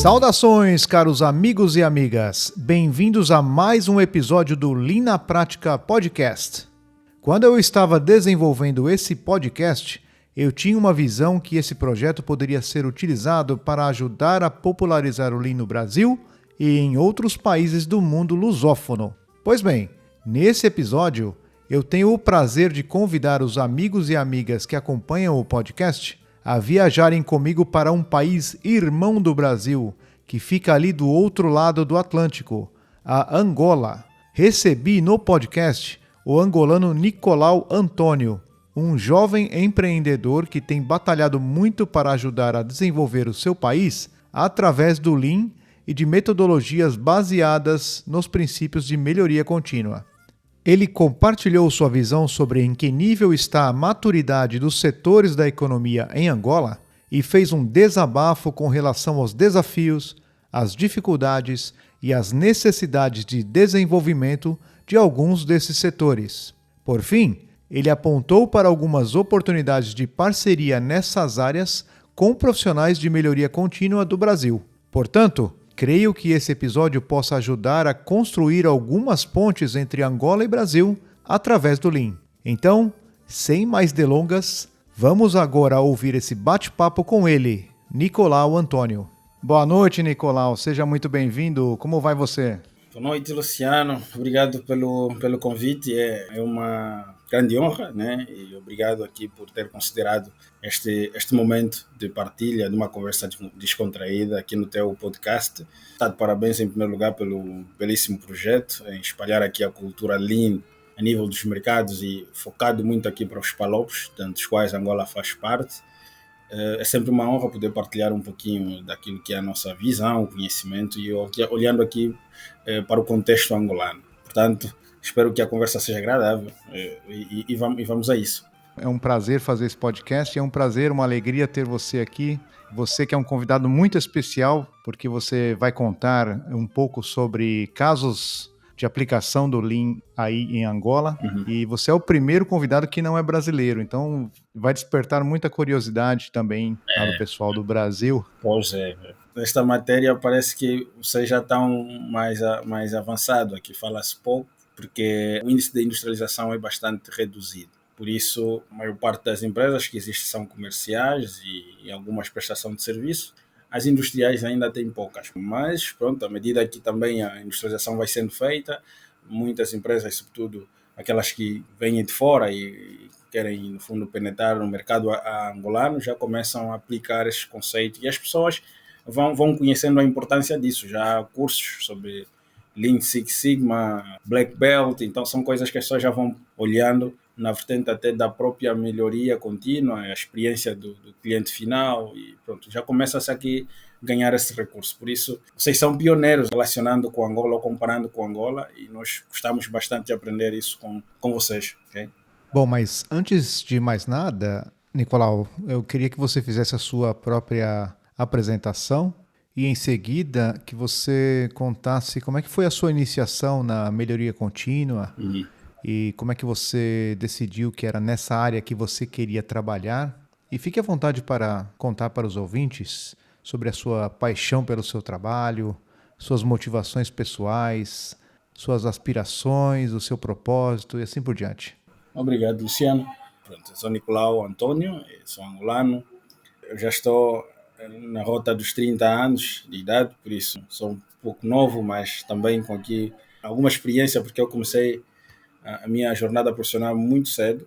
Saudações, caros amigos e amigas. Bem-vindos a mais um episódio do Lean na Prática Podcast. Quando eu estava desenvolvendo esse podcast, eu tinha uma visão que esse projeto poderia ser utilizado para ajudar a popularizar o Lean no Brasil e em outros países do mundo lusófono. Pois bem, nesse episódio, eu tenho o prazer de convidar os amigos e amigas que acompanham o podcast a viajarem comigo para um país irmão do Brasil, que fica ali do outro lado do Atlântico, a Angola. Recebi no podcast o angolano Nicolau Antônio, um jovem empreendedor que tem batalhado muito para ajudar a desenvolver o seu país através do Lean e de metodologias baseadas nos princípios de melhoria contínua. Ele compartilhou sua visão sobre em que nível está a maturidade dos setores da economia em Angola e fez um desabafo com relação aos desafios, às dificuldades e às necessidades de desenvolvimento de alguns desses setores. Por fim, ele apontou para algumas oportunidades de parceria nessas áreas com profissionais de melhoria contínua do Brasil. Portanto, creio que esse episódio possa ajudar a construir algumas pontes entre Angola e Brasil através do Lean. Então, sem mais delongas, vamos agora ouvir esse bate-papo com ele, Nicolau Antônio. Boa noite, Nicolau. Seja muito bem-vindo. Como vai você? Boa noite, Luciano. Obrigado pelo convite. É uma grande honra, né? E obrigado aqui por ter considerado este momento de partilha, de uma conversa descontraída aqui no teu podcast. Está de parabéns, em primeiro lugar, pelo belíssimo projeto, em espalhar aqui a cultura Lean a nível dos mercados e focado muito aqui para os palopes, dos quais Angola faz parte. É sempre uma honra poder partilhar um pouquinho daquilo que é a nossa visão, o conhecimento e olhando aqui para o contexto angolano. Portanto, espero que a conversa seja agradável e vamos a isso. É um prazer fazer esse podcast, é um prazer, uma alegria ter você aqui. Você que é um convidado muito especial, porque você vai contar um pouco sobre casos de aplicação do Lean aí em Angola. E você é o primeiro convidado que não é brasileiro, então vai despertar muita curiosidade também do pessoal do Brasil. Pois é. Nesta matéria parece que vocês já estão mais avançado. Aqui fala-se pouco, porque o índice de industrialização é bastante reduzido. Por isso, a maior parte das empresas que existem são comerciais e algumas prestações de serviço. As industriais ainda têm poucas, mas pronto, à medida que também a industrialização vai sendo feita, muitas empresas, sobretudo aquelas que vêm de fora e querem, no fundo, penetrar no mercado angolano, já começam a aplicar esses conceitos e as pessoas vão conhecendo a importância disso. Já há cursos sobre Lean Six Sigma, Black Belt, então são coisas que as pessoas já vão olhando na vertente até da própria melhoria contínua, a experiência do cliente final e pronto, já começa-se aqui a ganhar esse recurso. Por isso, vocês são pioneiros relacionando com Angola ou comparando com Angola e nós gostamos bastante de aprender isso com vocês. Okay? Bom, mas antes de mais nada, Nicolau, eu queria que você fizesse a sua própria apresentação e em seguida que você contasse como é que foi a sua iniciação na melhoria contínua e como é que você decidiu que era nessa área que você queria trabalhar. E fique à vontade para contar para os ouvintes sobre a sua paixão pelo seu trabalho, suas motivações pessoais, suas aspirações, o seu propósito e assim por diante. Obrigado, Luciano. Pronto, eu sou Nicolau Antônio, sou angolano. Eu já estou na rota dos 30 anos de idade, por isso sou um pouco novo, mas também com aqui alguma experiência, porque eu comecei a minha jornada profissional muito cedo.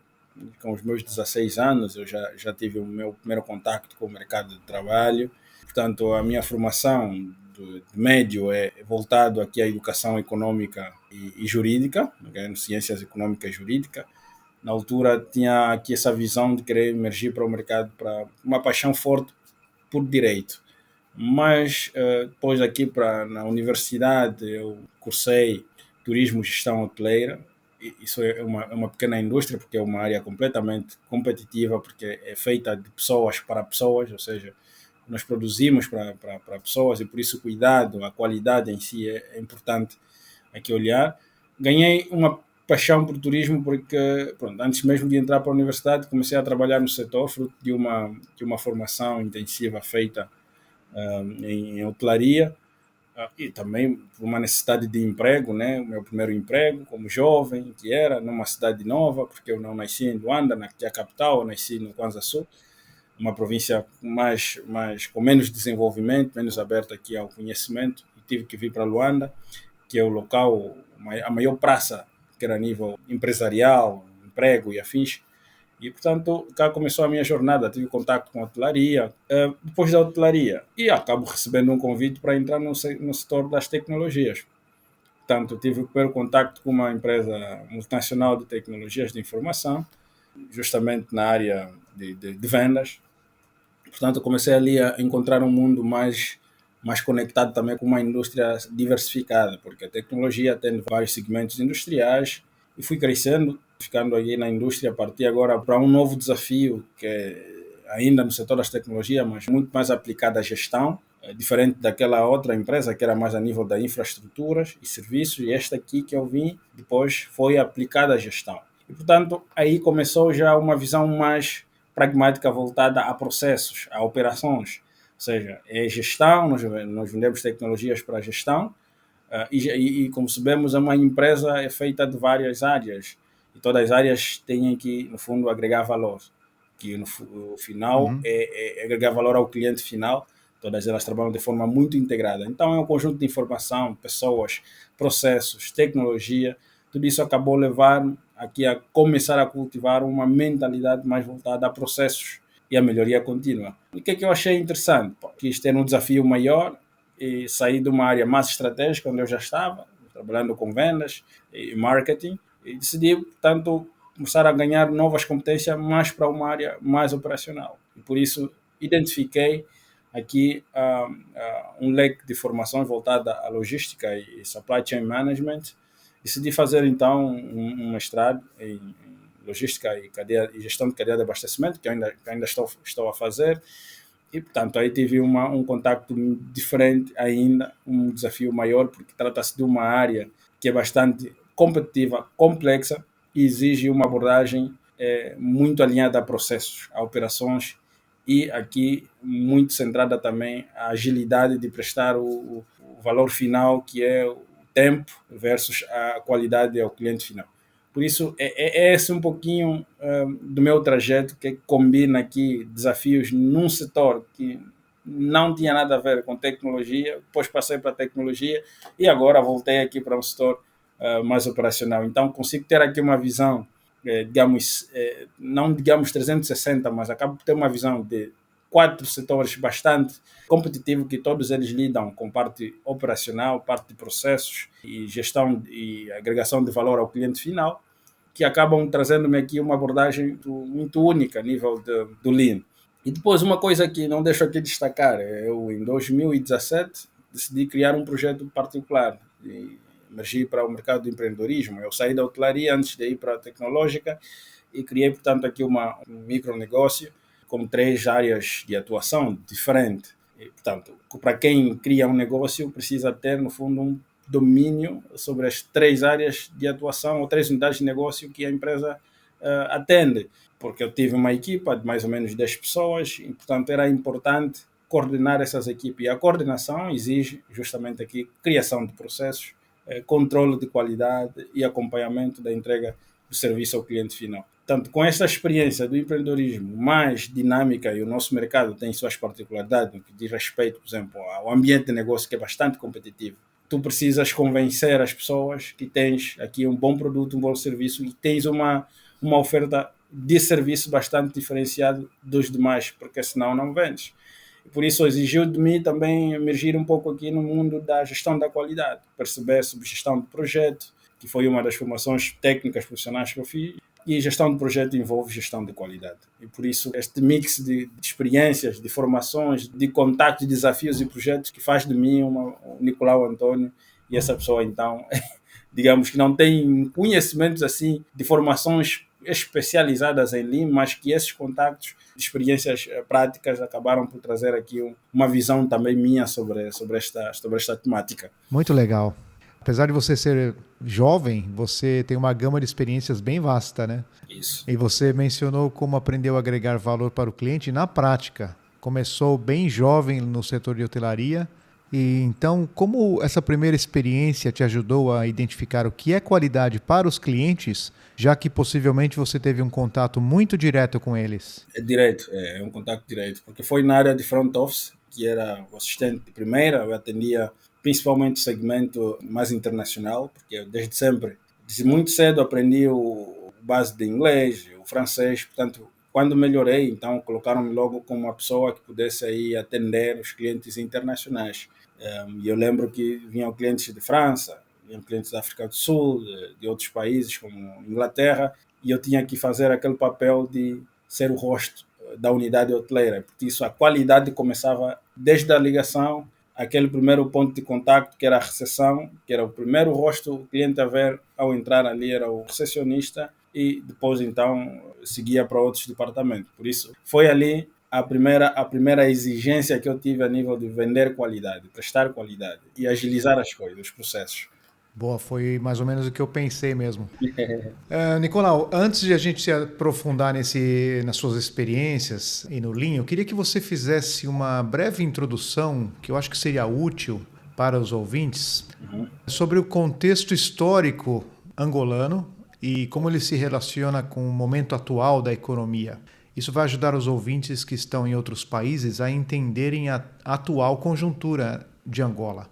Com os meus 16 anos, eu já tive o meu primeiro contacto com o mercado de trabalho. Portanto, a minha formação de médio é voltado aqui à educação econômica e jurídica, okay? Ciências econômicas e jurídica. Na altura, tinha aqui essa visão de querer emergir para o mercado, para uma paixão forte por direito. Mas depois aqui na universidade eu cursei turismo e gestão hoteleira. Isso é uma pequena indústria porque é uma área completamente competitiva, porque é feita de pessoas para pessoas, ou seja, nós produzimos para pessoas e por isso o cuidado, a qualidade em si é importante aqui olhar. Ganhei uma paixão por turismo porque, pronto, antes mesmo de entrar para a universidade, comecei a trabalhar no setor, fruto de uma formação intensiva feita em hotelaria, e também por uma necessidade de emprego, né? O meu primeiro emprego como jovem, que era numa cidade nova, porque eu não nasci em Luanda, que é a capital, eu nasci no Kwanza Sul, uma província com menos desenvolvimento, menos aberta aqui ao conhecimento, e tive que vir para Luanda, que é o local, a maior praça, que era a nível empresarial, emprego e afins. E, portanto, cá começou a minha jornada. Tive contato com a hotelaria. Depois da hotelaria, e acabo recebendo um convite para entrar no setor das tecnologias. Portanto, tive o primeiro contato com uma empresa multinacional de tecnologias de informação, justamente na área de vendas. Portanto, comecei ali a encontrar um mundo mais conectado também com uma indústria diversificada, porque a tecnologia tem vários segmentos industriais, e fui crescendo, ficando aí na indústria, a partir agora para um novo desafio, que é ainda no setor das tecnologias, mas muito mais aplicado à gestão, diferente daquela outra empresa que era mais a nível da infraestruturas e serviços, e esta aqui que eu vim depois foi aplicada à gestão. E, portanto, aí começou já uma visão mais pragmática voltada a processos, a operações. Ou seja, é gestão, nós vendemos tecnologias para a gestão, e como sabemos, uma empresa é feita de várias áreas, e todas as áreas têm que, no fundo, agregar valor, que no final é agregar valor ao cliente final. Todas elas trabalham de forma muito integrada. Então, é um conjunto de informação, pessoas, processos, tecnologia. Tudo isso acabou levando aqui a começar a cultivar uma mentalidade mais voltada a processos e a melhoria contínua. E o que é que eu achei interessante? Quis ter um desafio maior e sair de uma área mais estratégica, onde eu já estava, trabalhando com vendas e marketing, e decidi, portanto, começar a ganhar novas competências mais para uma área mais operacional. E por isso identifiquei aqui um leque de formações voltada à logística e supply chain management. Decidi fazer então um mestrado em logística e gestão de cadeia de abastecimento, que ainda estou a fazer. E, portanto, aí tive um contacto diferente ainda, um desafio maior, porque trata-se de uma área que é bastante competitiva, complexa, e exige uma abordagem muito alinhada a processos, a operações, e aqui muito centrada também a agilidade de prestar o valor final, que é o tempo versus a qualidade ao cliente final. Por isso, é esse um pouquinho do meu trajeto, que combina aqui desafios num setor que não tinha nada a ver com tecnologia, depois passei para a tecnologia e agora voltei aqui para um setor mais operacional. Então, consigo ter aqui uma visão, não digamos 360, mas acabo de ter uma visão de 4 setores bastante competitivos, que todos eles lidam com parte operacional, parte de processos e gestão e agregação de valor ao cliente final, que acabam trazendo-me aqui uma abordagem muito única a nível do Lean. E depois, uma coisa que não deixo aqui destacar, eu em 2017 decidi criar um projeto particular e emergi para o mercado do empreendedorismo. Eu saí da hotelaria antes de ir para a tecnológica e criei, portanto, aqui um micronegócio com 3 áreas de atuação diferentes. E, portanto, para quem cria um negócio, precisa ter, no fundo, um domínio sobre as 3 áreas de atuação ou 3 unidades de negócio que a empresa atende. Porque eu tive uma equipa de mais ou menos 10 pessoas e, portanto, era importante coordenar essas equipes. E a coordenação exige justamente aqui criação de processos, controle de qualidade e acompanhamento da entrega do serviço ao cliente final. Portanto, com essa experiência do empreendedorismo mais dinâmica, e o nosso mercado tem suas particularidades no que diz respeito, por exemplo, ao ambiente de negócio, que é bastante competitivo, tu precisas convencer as pessoas que tens aqui um bom produto, um bom serviço e tens uma oferta de serviço bastante diferenciado dos demais, porque senão não vendes. E por isso exigiu de mim também emergir um pouco aqui no mundo da gestão da qualidade, perceber sobre gestão de projeto, que foi uma das formações técnicas profissionais que eu fiz, e gestão de projeto envolve gestão de qualidade. E por isso este mix de experiências, de formações, de contactos, desafios e projetos que faz de mim o Nicolau Antônio, e essa pessoa então, digamos que não tem conhecimentos assim de formações especializadas em Lean, mas que esses contactos, experiências práticas acabaram por trazer aqui uma visão também minha sobre esta temática. Muito legal. Apesar de você ser jovem, você tem uma gama de experiências bem vasta, né? Isso. E você mencionou como aprendeu a agregar valor para o cliente na prática, começou bem jovem no setor de hotelaria. E então, como essa primeira experiência te ajudou a identificar o que é qualidade para os clientes, já que possivelmente você teve um contato muito direto com eles? É direto, é um contato direto, porque foi na área de front office, que era o assistente de primeira, eu atendia principalmente o segmento mais internacional, porque eu desde sempre, desde muito cedo aprendi o base de inglês, o francês, portanto, quando melhorei, então colocaram-me logo como uma pessoa que pudesse aí atender os clientes internacionais. E eu lembro que vinham clientes de França, vinham clientes da África do Sul, de outros países como Inglaterra, e eu tinha que fazer aquele papel de ser o rosto da unidade hoteleira, porque isso, a qualidade começava desde a ligação, aquele primeiro ponto de contacto que era a recepção, que era o primeiro rosto o cliente a ver ao entrar ali era o recepcionista e depois então seguia para outros departamentos. Por isso foi ali a primeira exigência que eu tive a nível de vender qualidade, prestar qualidade e agilizar as coisas, os processos. Boa, foi mais ou menos o que eu pensei mesmo. Nicolau, antes de a gente se aprofundar nas suas experiências e no Lean, eu queria que você fizesse uma breve introdução, que eu acho que seria útil para os ouvintes, sobre o contexto histórico angolano e como ele se relaciona com o momento atual da economia. Isso vai ajudar os ouvintes que estão em outros países a entenderem a atual conjuntura de Angola.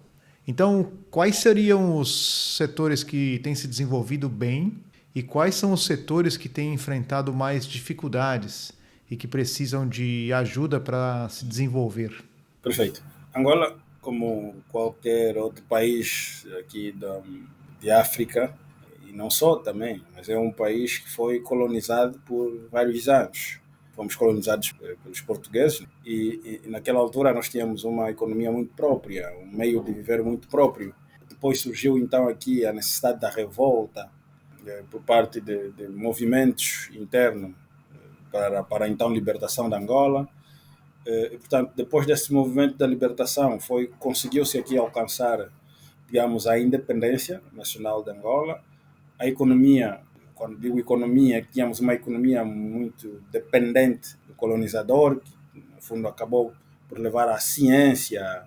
Então, quais seriam os setores que têm se desenvolvido bem e quais são os setores que têm enfrentado mais dificuldades e que precisam de ajuda para se desenvolver? Perfeito. Angola, como qualquer outro país aqui de África, e não só também, mas é um país que foi colonizado por vários anos. Fomos colonizados pelos portugueses e naquela altura nós tínhamos uma economia muito própria, um meio de viver muito próprio. Depois surgiu então aqui a necessidade da revolta por parte de movimentos internos para então libertação de Angola. E, portanto, depois desse movimento da libertação, conseguiu-se aqui alcançar, digamos, a independência nacional de Angola. A economia, quando digo economia, tínhamos uma economia muito dependente do colonizador, que no fundo acabou por levar a ciência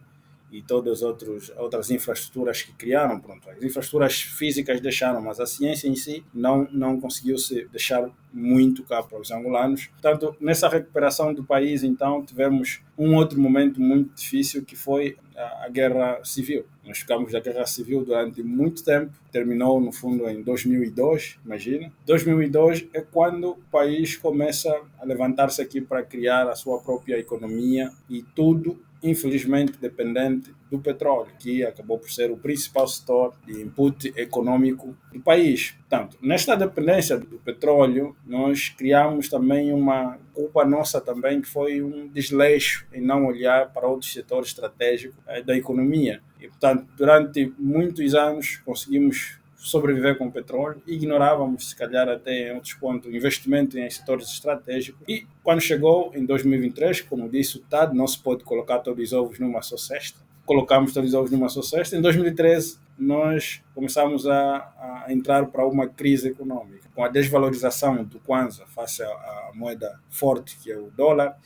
e todas as outras infraestruturas que criaram. Pronto, as infraestruturas físicas deixaram, mas a ciência em si não conseguiu se deixar muito cá para os angolanos. Portanto, nessa recuperação do país, então, tivemos um outro momento muito difícil que foi a Guerra Civil. Nós ficamos da Guerra Civil durante muito tempo, terminou no fundo em 2002, imagina. 2002 é quando o país começa a levantar-se aqui para criar a sua própria economia e tudo infelizmente dependente do petróleo, que acabou por ser o principal setor de input econômico do país. Portanto, nesta dependência do petróleo, nós criamos também uma culpa nossa também, que foi um desleixo em não olhar para outros setores estratégicos da economia. E, portanto, durante muitos anos conseguimos sobreviver com o petróleo, ignorávamos, se calhar até em outros pontos, investimento em setores estratégicos. E quando chegou em 2023, como disse o TAD, não se pode colocar todos os ovos numa só cesta. Colocamos todos os ovos numa só cesta. Em 2013, nós começamos a entrar para uma crise econômica. Com a desvalorização do Kwanza face à moeda forte, que é o dólar,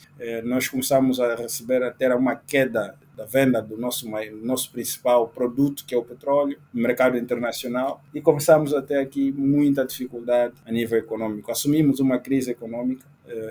nós começamos a ter uma queda da venda do nosso principal produto, que é o petróleo, no mercado internacional, e começamos a ter aqui muita dificuldade a nível econômico. Assumimos uma crise econômica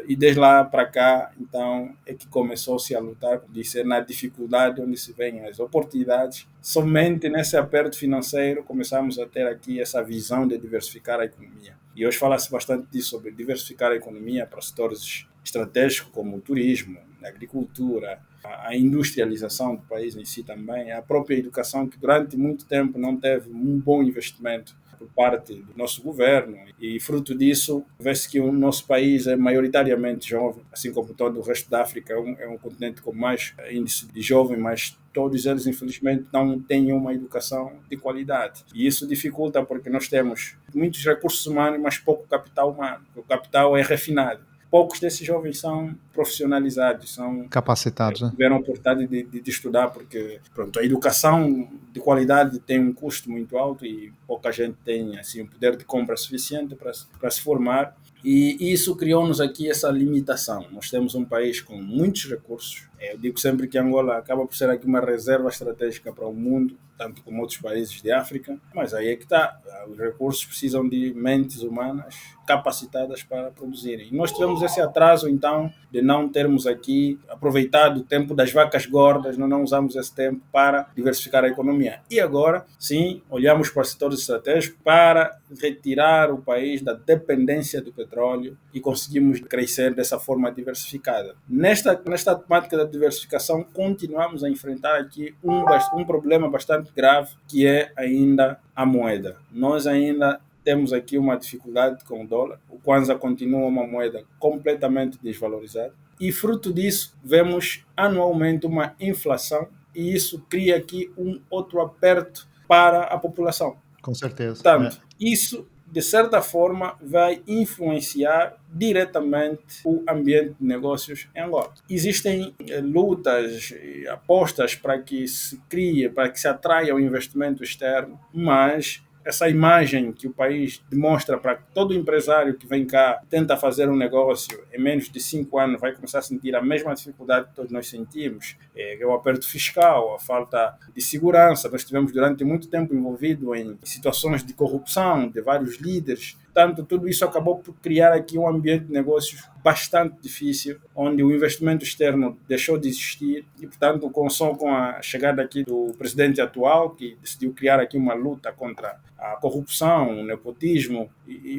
e desde lá para cá, então, é que começou-se a lutar, de ser na dificuldade onde se vêm as oportunidades. Somente nesse aperto financeiro começamos a ter aqui essa visão de diversificar a economia. E hoje fala-se bastante disso, sobre diversificar a economia para setores estratégicos como o turismo, a agricultura, a industrialização do país em si também, a própria educação, que durante muito tempo não teve um bom investimento por parte do nosso governo, e fruto disso vê-se que o nosso país é maioritariamente jovem, assim como todo o resto da África, é um continente com mais índice de jovem, mas todos eles infelizmente não têm uma educação de qualidade, e isso dificulta porque nós temos muitos recursos humanos, mas pouco capital humano. O capital é refinado. Poucos desses jovens são profissionalizados, Capacitados, né? tiveram a oportunidade de estudar, porque pronto, a educação de qualidade tem um custo muito alto e pouca gente tem assim, um poder de compra suficiente para se formar. E isso criou-nos aqui essa limitação. Nós temos um país com muitos recursos. Eu digo sempre que Angola acaba por ser aqui uma reserva estratégica para o mundo, tanto como outros países de África. Mas aí é que está. Os recursos precisam de mentes humanas capacitadas para produzirem. E nós tivemos esse atraso, então, de não termos aqui aproveitado o tempo das vacas gordas, não usamos esse tempo para diversificar a economia. E agora, sim, olhamos para setores estratégicos para retirar o país da dependência do petróleo e conseguimos crescer dessa forma diversificada. Nesta temática da diversificação, continuamos a enfrentar aqui um problema bastante grave, que é ainda a moeda. Nós ainda temos aqui uma dificuldade com o dólar. O Kwanza continua uma moeda completamente desvalorizada. E fruto disso, vemos anualmente uma inflação e isso cria aqui um outro aperto para a população. Com certeza. Portanto, isso, de certa forma, vai influenciar diretamente o ambiente de negócios em Angola. Existem lutas e apostas para que se crie, para que se atraia o investimento externo, mas essa imagem que o país demonstra para todo empresário que vem cá, tenta fazer um negócio, em menos de 5 anos vai começar a sentir a mesma dificuldade que todos nós sentimos, é o aperto fiscal, a falta de segurança. Nós estivemos durante muito tempo envolvidos em situações de corrupção de vários líderes. Portanto, tudo isso acabou por criar aqui um ambiente de negócios bastante difícil, onde o investimento externo deixou de existir e, portanto, com a chegada aqui do presidente atual, que decidiu criar aqui uma luta contra a corrupção, o nepotismo,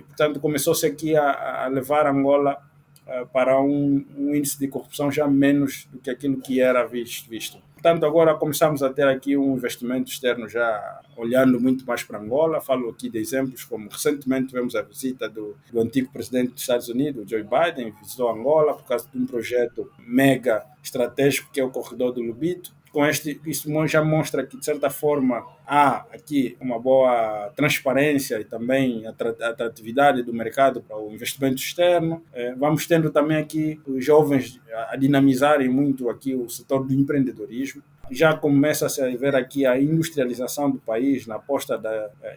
portanto, começou-se aqui a levar Angola para um índice de corrupção já menos do que aquilo que era visto. Portanto, agora começamos a ter aqui um investimento externo já olhando muito mais para Angola. Falo aqui de exemplos como recentemente tivemos a visita do antigo presidente dos Estados Unidos, Joe Biden, visitou Angola por causa de um projeto mega estratégico que é o corredor do Lubito. Com isso já mostra que, de certa forma, há aqui uma boa transparência e também atratividade do mercado para o investimento externo. Vamos tendo também aqui os jovens a dinamizarem muito aqui o setor do empreendedorismo. Já começa-se a ver aqui a industrialização do país na aposta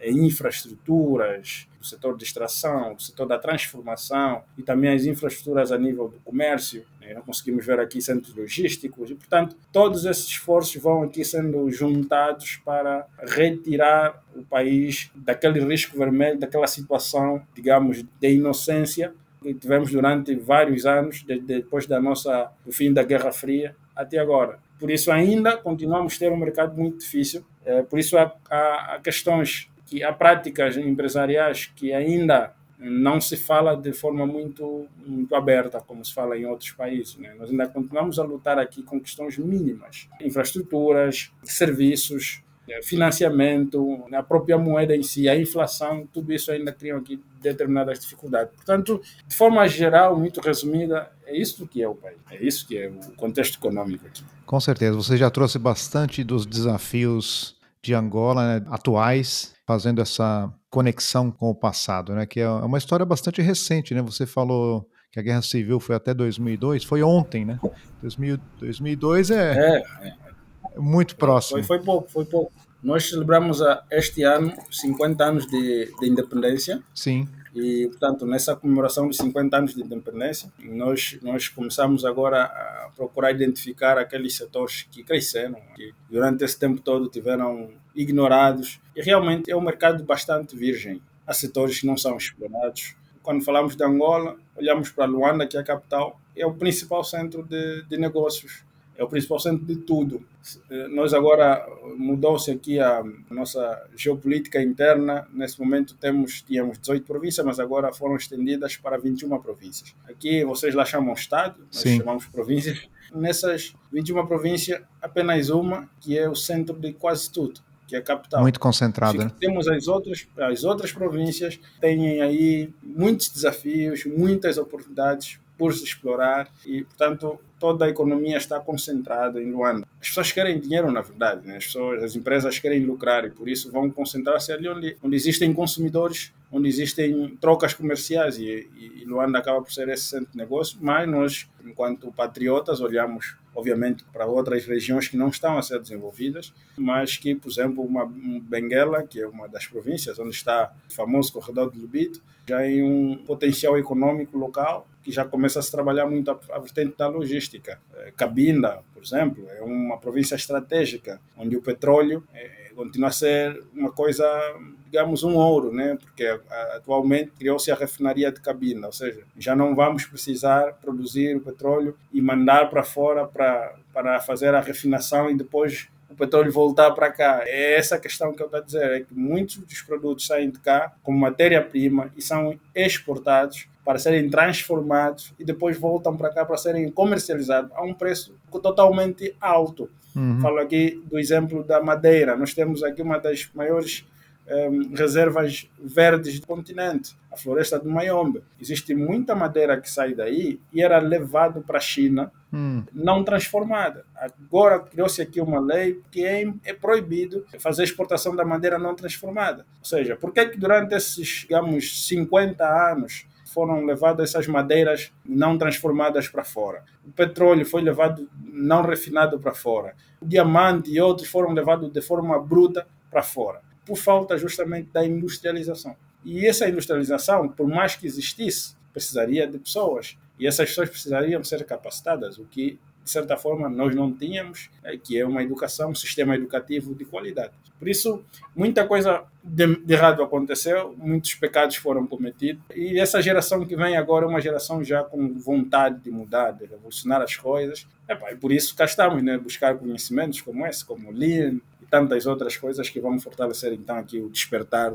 em infraestruturas, do setor de extração, do setor da transformação e também as infraestruturas a nível do comércio. Nós conseguimos ver aqui centros logísticos e, portanto, todos esses esforços vão aqui sendo juntados para retirar o país daquele risco vermelho, daquela situação, digamos, de inocência que tivemos durante vários anos, depois do fim da Guerra Fria até agora. Por isso ainda continuamos a ter um mercado muito difícil, por isso há questões, há práticas empresariais que ainda não se fala de forma muito aberta, como se fala em outros países. Né? Nós ainda continuamos a lutar aqui com questões mínimas, infraestruturas, serviços, financiamento, a própria moeda em si, a inflação, tudo isso ainda cria aqui determinadas dificuldades. Portanto, de forma geral, muito resumida, é isso que é o país, é isso que é o contexto econômico aqui. Com certeza, você já trouxe bastante dos desafios de Angola, né, atuais, fazendo essa conexão com o passado, né, que é uma história bastante recente, né? Você falou que a Guerra Civil foi até 2002, foi ontem, né? 2002 é muito próximo. Foi pouco. Nós celebramos este ano 50 anos de independência. Sim. E, portanto, nessa comemoração de 50 anos de independência, nós começamos agora a procurar identificar aqueles setores que cresceram, que durante esse tempo todo tiveram ignorados. E realmente é um mercado bastante virgem. Há setores que não são explorados. Quando falamos de Angola, olhamos para Luanda, que é a capital, é o principal centro de negócios. É o principal centro de tudo. Nós agora, mudou-se aqui a nossa geopolítica interna. Nesse momento tínhamos 18 províncias, mas agora foram estendidas para 21 províncias. Aqui vocês lá chamam Estado, nós chamamos províncias. Nessas 21 províncias, apenas uma, que é o centro de quase tudo, que é a capital. Muito concentrada. Né? Temos as outras províncias, têm aí muitos desafios, muitas oportunidades, por se explorar e, portanto, toda a economia está concentrada em Luanda. As pessoas querem dinheiro, na verdade, né? As empresas querem lucrar e, por isso, vão concentrar-se ali onde existem consumidores, onde existem trocas comerciais e Luanda acaba por ser esse centro de negócio, mas nós, enquanto patriotas, olhamos, obviamente, para outras regiões que não estão a ser desenvolvidas, mas que, por exemplo, Benguela, que é uma das províncias onde está o famoso corredor de Lubito, já tem um potencial econômico local que já começa a se trabalhar muito a vertente da logística. Cabinda, por exemplo, é uma província estratégica, onde o petróleo continua a ser uma coisa, digamos, um ouro, né? Porque atualmente criou-se a refinaria de Cabinda, ou seja, já não vamos precisar produzir o petróleo e mandar para fora para fazer a refinação e depois o petróleo voltar para cá. É essa a questão que eu estou a dizer, é que muitos dos produtos saem de cá como matéria-prima e são exportados para serem transformados e depois voltam para cá para serem comercializados a um preço totalmente alto. Falo aqui do exemplo da madeira. Nós temos aqui uma das maiores reservas verdes do continente, a floresta do Mayombe. Existe muita madeira que sai daí e era levado para a China não transformada. Agora criou-se aqui uma lei que é proibido fazer exportação da madeira não transformada. Ou seja, por que durante esses, digamos, 50 anos foram levadas essas madeiras não transformadas para fora? O petróleo foi levado não refinado para fora. O diamante e outros foram levados de forma bruta para fora, por falta justamente da industrialização. E essa industrialização, por mais que existisse, precisaria de pessoas. E essas pessoas precisariam ser capacitadas, o que, de certa forma, nós não tínhamos, que é uma educação, um sistema educativo de qualidade. Por isso, muita coisa de errado aconteceu, muitos pecados foram cometidos, e essa geração que vem agora é uma geração já com vontade de mudar, de revolucionar as coisas. E por isso cá estamos, né? Buscar conhecimentos como esse, como o Lean e tantas outras coisas que vão fortalecer, então, aqui o despertar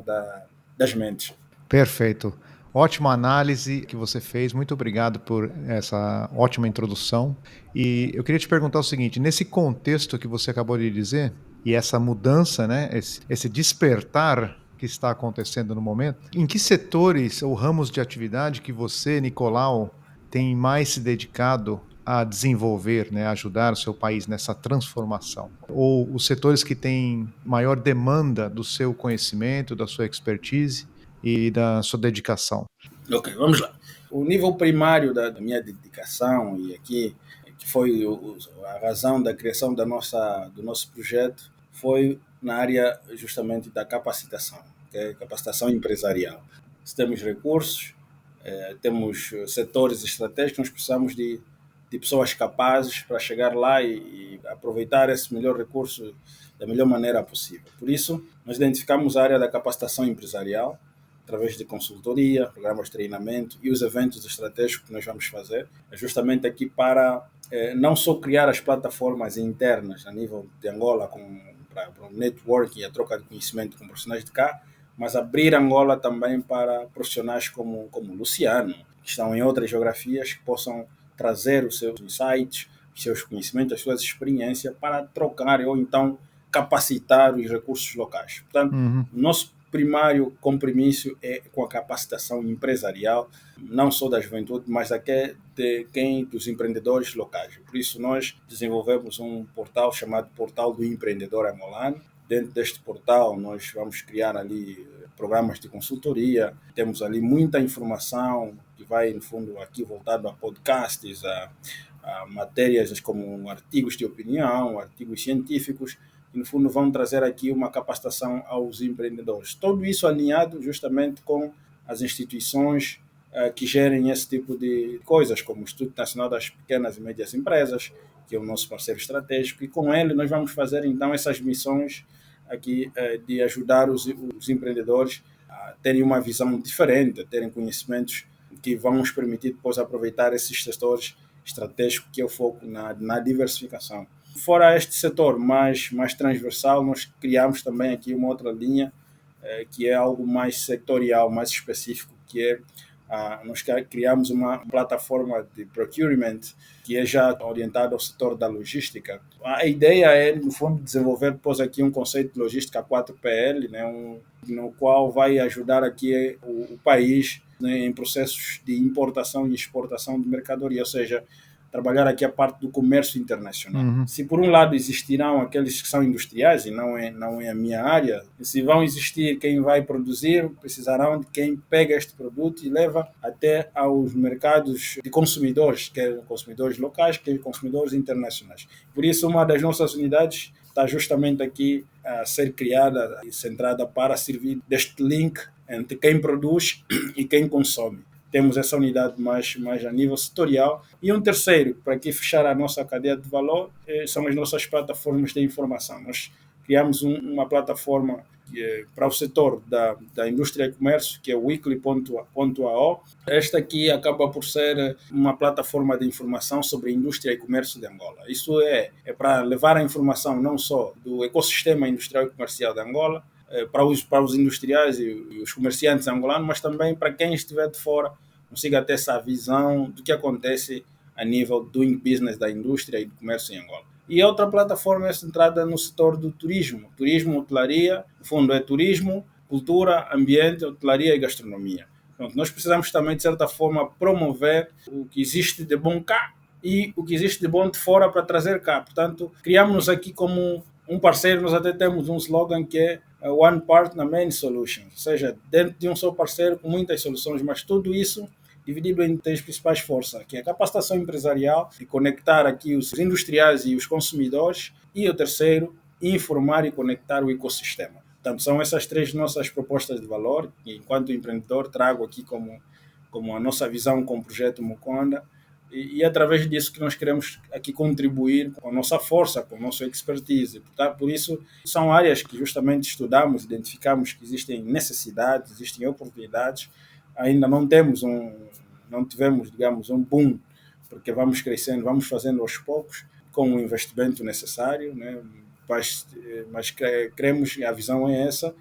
das mentes. Perfeito. Ótima análise que você fez, muito obrigado por essa ótima introdução. E eu queria te perguntar o seguinte, nesse contexto que você acabou de dizer, e essa mudança, né, esse despertar que está acontecendo no momento, em que setores ou ramos de atividade que você, Nicolau, tem mais se dedicado a desenvolver, né, a ajudar o seu país nessa transformação? Ou os setores que têm maior demanda do seu conhecimento, da sua expertise e da sua dedicação? Ok, vamos lá. O nível primário da minha dedicação, e aqui que foi a razão da criação do nosso projeto, foi na área justamente da capacitação, que é capacitação empresarial. Se temos recursos, temos setores estratégicos, nós precisamos de pessoas capazes para chegar lá e aproveitar esse melhor recurso da melhor maneira possível. Por isso, nós identificamos a área da capacitação empresarial, através de consultoria, programas de treinamento e os eventos estratégicos que nós vamos fazer, é justamente aqui para não só criar as plataformas internas a nível de Angola para o networking e a troca de conhecimento com profissionais de cá, mas abrir Angola também para profissionais como Luciano, que estão em outras geografias, que possam trazer os seus insights, os seus conhecimentos, as suas experiências para trocar ou então capacitar os recursos locais. Portanto, nosso primário compromisso é com a capacitação empresarial, não só da juventude, mas dos empreendedores locais. Por isso, nós desenvolvemos um portal chamado Portal do Empreendedor Angolano. Dentro deste portal, nós vamos criar ali programas de consultoria, temos ali muita informação que vai, no fundo, aqui voltado a podcasts, a matérias como artigos de opinião, artigos científicos, e, no fundo, vão trazer aqui uma capacitação aos empreendedores. Tudo isso alinhado justamente com as instituições que gerem esse tipo de coisas, como o Instituto Nacional das Pequenas e Médias Empresas, que é o nosso parceiro estratégico, e com ele nós vamos fazer, então, essas missões aqui de ajudar os empreendedores a terem uma visão diferente, a terem conhecimentos que vão nos permitir depois aproveitar esses setores estratégicos, que é o foco na diversificação. Fora este setor mais transversal, nós criamos também aqui uma outra linha que é algo mais setorial, mais específico, que é nós criamos uma plataforma de procurement que é já orientada ao setor da logística. A ideia é, no fundo, desenvolver depois aqui um conceito de logística 4PL, né, no qual vai ajudar aqui o país, né, em processos de importação e exportação de mercadoria, ou seja, trabalhar aqui a parte do comércio internacional. Uhum. Se por um lado existirão aqueles que são industriais, e não é a minha área, se vão existir quem vai produzir, precisarão de quem pega este produto e leva até aos mercados de consumidores, quer consumidores locais, quer consumidores internacionais. Por isso, uma das nossas unidades está justamente aqui a ser criada e centrada para servir deste link entre quem produz e quem consome. Temos essa unidade mais a nível setorial. E um terceiro, para aqui fechar a nossa cadeia de valor, são as nossas plataformas de informação. Nós criamos uma plataforma para o setor da indústria e comércio, que é o weekly.ao. Esta aqui acaba por ser uma plataforma de informação sobre a indústria e comércio de Angola. Isso é para levar a informação não só do ecossistema industrial e comercial de Angola, para os industriais e os comerciantes angolanos, mas também para quem estiver de fora consiga ter essa visão do que acontece a nível do doing business da indústria e do comércio em Angola. E a outra plataforma é centrada no setor do turismo. Turismo, hotelaria, no fundo é turismo, cultura, ambiente, hotelaria e gastronomia. Então, nós precisamos também, de certa forma, promover o que existe de bom cá e o que existe de bom de fora para trazer cá. Portanto, criamos-nos aqui como um parceiro. Nós até temos um slogan que é One Partner, Many Solutions, ou seja, dentro de um só parceiro com muitas soluções, mas tudo isso dividido em três principais forças, que é a capacitação empresarial, de conectar aqui os industriais e os consumidores, e o terceiro, informar e conectar o ecossistema. Portanto, são essas três nossas propostas de valor, e enquanto empreendedor trago aqui como a nossa visão com o projeto Muconda, e é através disso que nós queremos aqui contribuir com a nossa força, com a nossa expertise. Portanto, por isso, são áreas que justamente estudamos, identificamos que existem necessidades, existem oportunidades. Ainda não tivemos, digamos, um boom, porque vamos crescendo, vamos fazendo aos poucos, com o investimento necessário, né? Mas queremos, a visão é essa,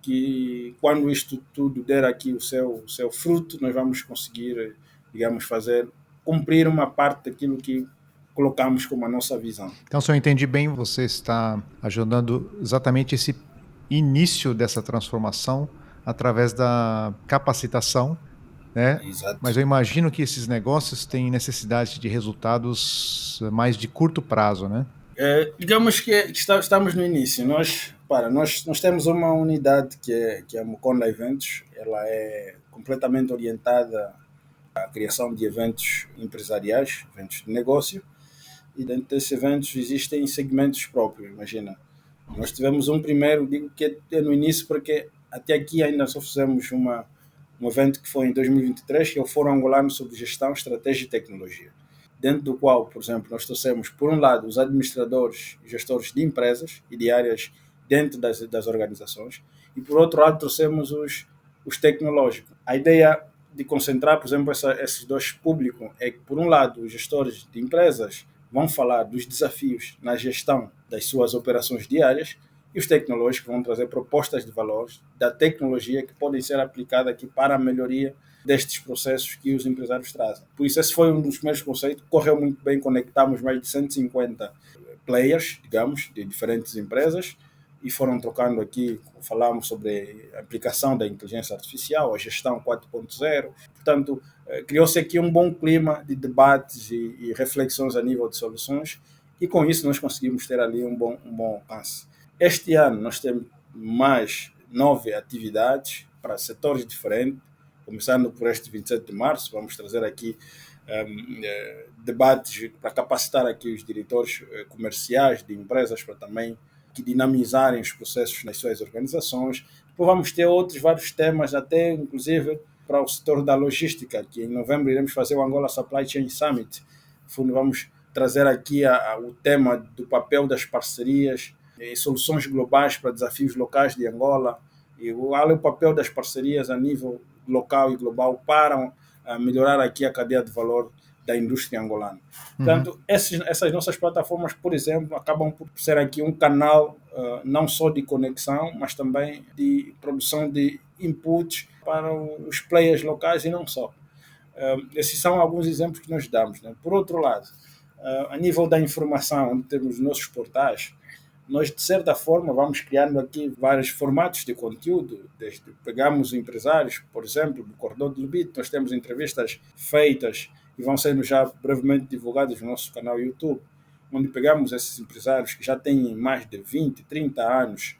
que quando isto tudo der aqui o seu fruto, nós vamos conseguir, digamos, cumprir uma parte daquilo que colocamos como a nossa visão. Então, se eu entendi bem, você está ajudando exatamente esse início dessa transformação através da capacitação, né? Exato. Mas eu imagino que esses negócios têm necessidade de resultados mais de curto prazo, né? Digamos que estamos no início. Nós temos uma unidade que é a Muconda Eventos. Ela é completamente orientada à criação de eventos empresariais, eventos de negócio, e dentro desses eventos existem segmentos próprios. Imagina, nós tivemos um primeiro, digo que é no início porque até aqui ainda só fizemos um evento que foi em 2023, que é o Fórum Angolano sobre Gestão, Estratégia e Tecnologia, dentro do qual, por exemplo, nós trouxemos, por um lado, os administradores e gestores de empresas e de áreas dentro das organizações, e por outro lado trouxemos os tecnológicos. A ideia de concentrar, por exemplo, esses dois públicos é que, por um lado, os gestores de empresas vão falar dos desafios na gestão das suas operações diárias, e os tecnológicos vão trazer propostas de valores da tecnologia que podem ser aplicadas aqui para a melhoria destes processos que os empresários trazem. Por isso, esse foi um dos primeiros conceitos, correu muito bem, conectamos mais de 150 players, digamos, de diferentes empresas, e foram trocando aqui, falamos sobre a aplicação da inteligência artificial, a gestão 4.0. Portanto, criou-se aqui um bom clima de debates e reflexões a nível de soluções, e com isso nós conseguimos ter ali um bom alcance. Este ano nós temos mais 9 atividades para setores diferentes, começando por este 27 de março. Vamos trazer aqui debates para capacitar aqui os diretores comerciais de empresas para também que dinamizarem os processos nas suas organizações. Depois vamos ter outros vários temas, até inclusive para o setor da logística, que em novembro iremos fazer o Angola Supply Chain Summit. No fundo, vamos trazer aqui o tema do papel das parcerias e soluções globais para desafios locais de Angola, e o papel das parcerias a nível local e global para melhorar aqui a cadeia de valor da indústria angolana. Portanto, essas nossas plataformas, por exemplo, acabam por ser aqui um canal não só de conexão, mas também de produção de inputs para os players locais e não só. Esses são alguns exemplos que nós damos, né? Por outro lado, a nível da informação, onde temos os nossos portais, nós, de certa forma, vamos criando aqui vários formatos de conteúdo. Desde pegamos empresários, por exemplo, do Cordão de Lubito, nós temos entrevistas feitas e vão sendo já brevemente divulgadas no nosso canal YouTube, onde pegamos esses empresários que já têm mais de 20, 30 anos